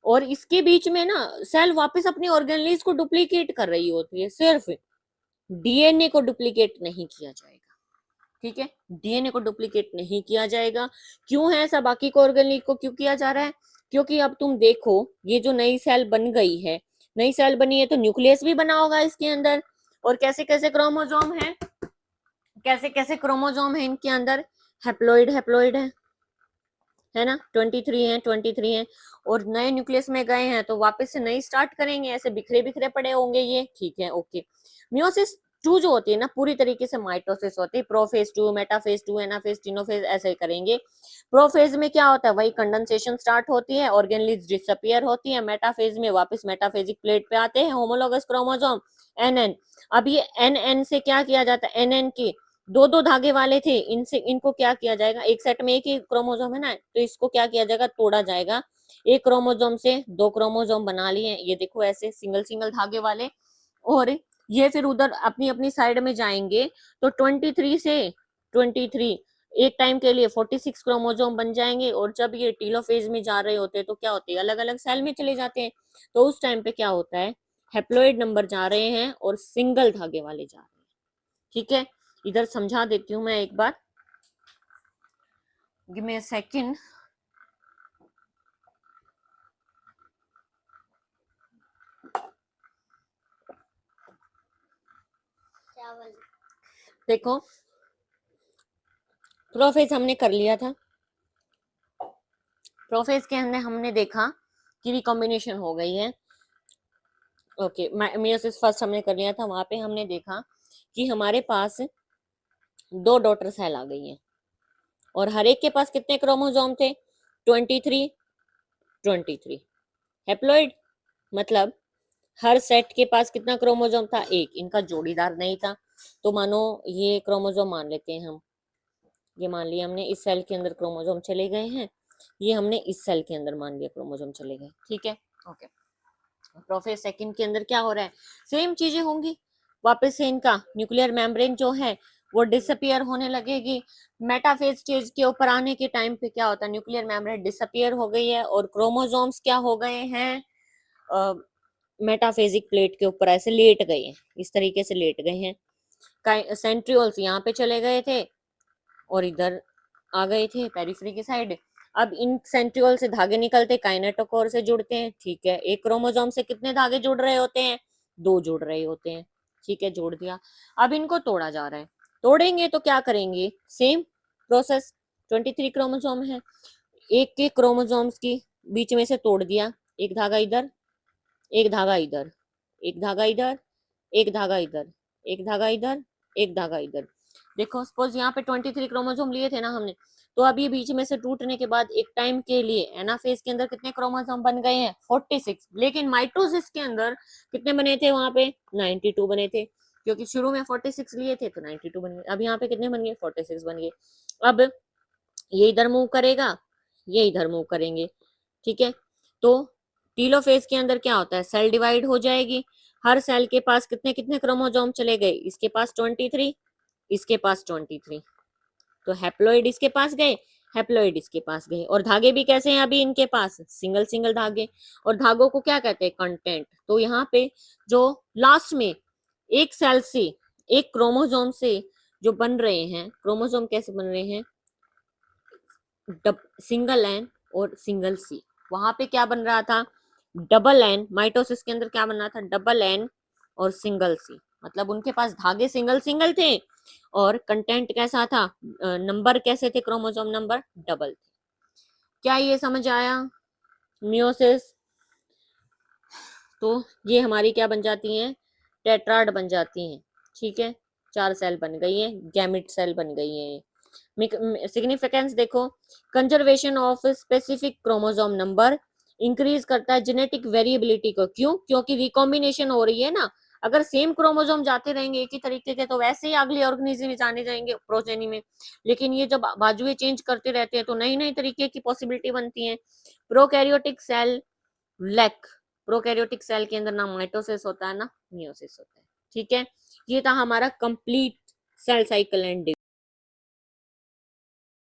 और इसके बीच में ना सेल वापस अपनी ऑर्गेनलीज को डुप्लीकेट कर रही होती है, सिर्फ डीएनए को डुप्लीकेट नहीं किया जाएगा। ठीक है, डीएनए को डुप्लीकेट नहीं किया जाएगा। क्यों है ऐसा, बाकी को ऑर्गेनलीज को क्यों किया जा रहा है, क्योंकि अब तुम देखो, ये जो नई सेल बन गई है, नई सेल बनी है, तो न्यूक्लियस भी बना होगा इसके अंदर, और कैसे कैसे क्रोमोसोम है, कैसे कैसे क्रोमोसोम है इनके अंदर, हैप्लॉइड हैप्लॉइड है। है ना, 23 हैं और नए न्यूक्लियस में गए हैं तो वापस से नई स्टार्ट करेंगे, ऐसे बिखरे बिखरे पड़े होंगे ये, ठीक है, ओके। मियोसिस टू जो होती है ना पूरी तरीके से माइटोसिस होती है, prophase two, metaphase two, anaphase, telophase, ऐसे करेंगे। प्रोफेज में क्या होता है, वही कंडेंसेशन स्टार्ट होती है, ऑर्गेनलीज डिसअपियर होती है। मेटाफेज में वापस मेटाफेजिक प्लेट पे आते हैं होमोलोगस क्रोमोसोम एनएन। अब ये एनएन से क्या किया जाता है, एनएन के दो दो धागे वाले थे, इनसे इनको क्या किया जाएगा, एक सेट में एक ही क्रोमोसोम है ना, तो इसको क्या किया जाएगा, तोड़ा जाएगा। एक क्रोमोसोम से दो क्रोमोसोम बना लिए, ये देखो ऐसे सिंगल सिंगल धागे वाले, और ये फिर उधर अपनी अपनी साइड में जाएंगे तो 23 से 23 एक टाइम के लिए 46 क्रोमोसोम बन जाएंगे, और जब ये टीलोफेज में जा रहे होते हैं तो क्या होते हैं, अलग अलग सेल में चले जाते हैं, तो उस टाइम पे क्या होता है, हैप्लॉइड नंबर जा रहे हैं और सिंगल धागे वाले जा रहे हैं, ठीक है। इधर समझा देती हूँ मैं एक बार, गिव मी अ सेकंड। देखो प्रोफेज हमने कर लिया था, प्रोफेज के अंदर हमने देखा कि रिकॉम्बिनेशन हो गई है, ओके। मियोसिस फर्स्ट हमने कर लिया था, वहां पे हमने देखा कि हमारे पास दो डॉटर सेल आ गई हैं, और हर एक के पास कितने क्रोमोसोम थे, 23 23। हैप्लॉइड मतलब हर सेट के पास कितना क्रोमोसोम था, एक, इनका जोड़ीदार नहीं था, तो मानो ये क्रोमोसोम मान लेते हैं हम, ये मान लिया हमने इस सेल के अंदर क्रोमोसोम चले गए हैं, ये हमने इस सेल के अंदर मान लिया क्रोमोसोम चले गए, ठीक है, ओके। प्रोफेज सेकंड के अंदर क्या हो रहा है, सेम चीजें होंगी, वापस से इनका न्यूक्लियर मेम्ब्रेन जो है वो डिसअपियर होने लगेगी। मेटाफेज स्टेज के ऊपर आने के टाइम पे क्या होता है, न्यूक्लियर मेम्ब्रेन डिसअपियर हो गई है और क्रोमोसोम्स क्या हो गए हैं, मेटाफेजिक प्लेट के ऊपर ऐसे लेट गए हैं, इस तरीके से लेट गए हैं। सेंट्रियोल्स यहाँ पे चले गए थे और इधर आ गए थे पेरिफेरी की साइड। अब इन सेंट्रियोल से धागे निकलते काइनेटोकोर से जुड़ते हैं, ठीक है। एक क्रोमोसोम से कितने धागे जुड़ रहे होते हैं, दो जुड़ रहे होते हैं, ठीक है, जोड़ दिया। अब इनको तोड़ा जा रहा है, तोड़ेंगे तो क्या करेंगे, सेम प्रोसेस, 23 क्रोमोसोम है, एक के क्रोमोसोम्स की बीच में से तोड़ दिया, एक धागा इधर, एक धागा इधर, एक धागा इधर, एक धागा इधर, एक धागा इधर, एक धागा इधर। देखो सपोज यहाँ पे 23 क्रोमोसोम लिए थे ना हमने, तो अब ये बीच में से टूटने के बाद एक टाइम के लिए एनाफेज के अंदर कितने क्रोमोसोम बन गए हैं, 46। लेकिन माइटोसिस के अंदर कितने बने थे, वहां पे 92 बने थे, क्योंकि शुरू में 46 लिए थे तो 92 बन गए। अब यहाँ पे कितने बन गए, 46 बन गए। अब ये इधर मूव करेगा, ये इधर मूव करेंगे, ठीक है। तो टीलोफेज के अंदर क्या होता है, सेल डिवाइड हो जाएगी, हर सेल के पास कितने कितने क्रोमोसोम चले गए, इसके पास 23, इसके पास 23, तो हैप्लॉइड इसके पास गए, हैप्लॉइड इसके पास गए, और धागे भी कैसे हैं अभी इनके पास, सिंगल सिंगल धागे, और धागों को क्या कहते हैं, कंटेंट। तो यहाँ पे जो लास्ट में एक सेल से, एक क्रोमोसोम से जो बन रहे हैं क्रोमोसोम, कैसे बन रहे हैं, सिंगल एन और सिंगल सी। वहां पे क्या बन रहा था, डबल एन, माइटोसिस के अंदर क्या बन रहा था, डबल एन और सिंगल सी, मतलब उनके पास धागे सिंगल सिंगल थे और कंटेंट कैसा था, नंबर कैसे थे, क्रोमोसोम नंबर डबल थे। क्या ये समझ आया, मियोसिस। तो ये हमारी क्या बन जाती हैं, टेट्राड बन जाती हैं, ठीक है, 4 सेल बन गई है, गैमिट सेल बन गई है। सिग्निफिकेंस देखो, conservation of specific chromosome number increase करता है जेनेटिक वेरिएबिलिटी को, क्यों, क्योंकि रिकॉम्बिनेशन हो रही है ना। अगर सेम क्रोमोसोम जाते रहेंगे एक ही तरीके के तो वैसे ही अगले ऑर्गेनिज्म में जाने जाएंगे प्रोजेनी में, लेकिन ये जब बाजुएं चेंज करते रहते हैं तो नई नई तरीके की पॉसिबिलिटी बनती है। Prokaryotic cell lack, prokaryotic cell के अंदर ना माइटोसिस होता है ना मियोसिस होता है, ठीक है। ये था हमारा कंप्लीट सेल साइकिल एंड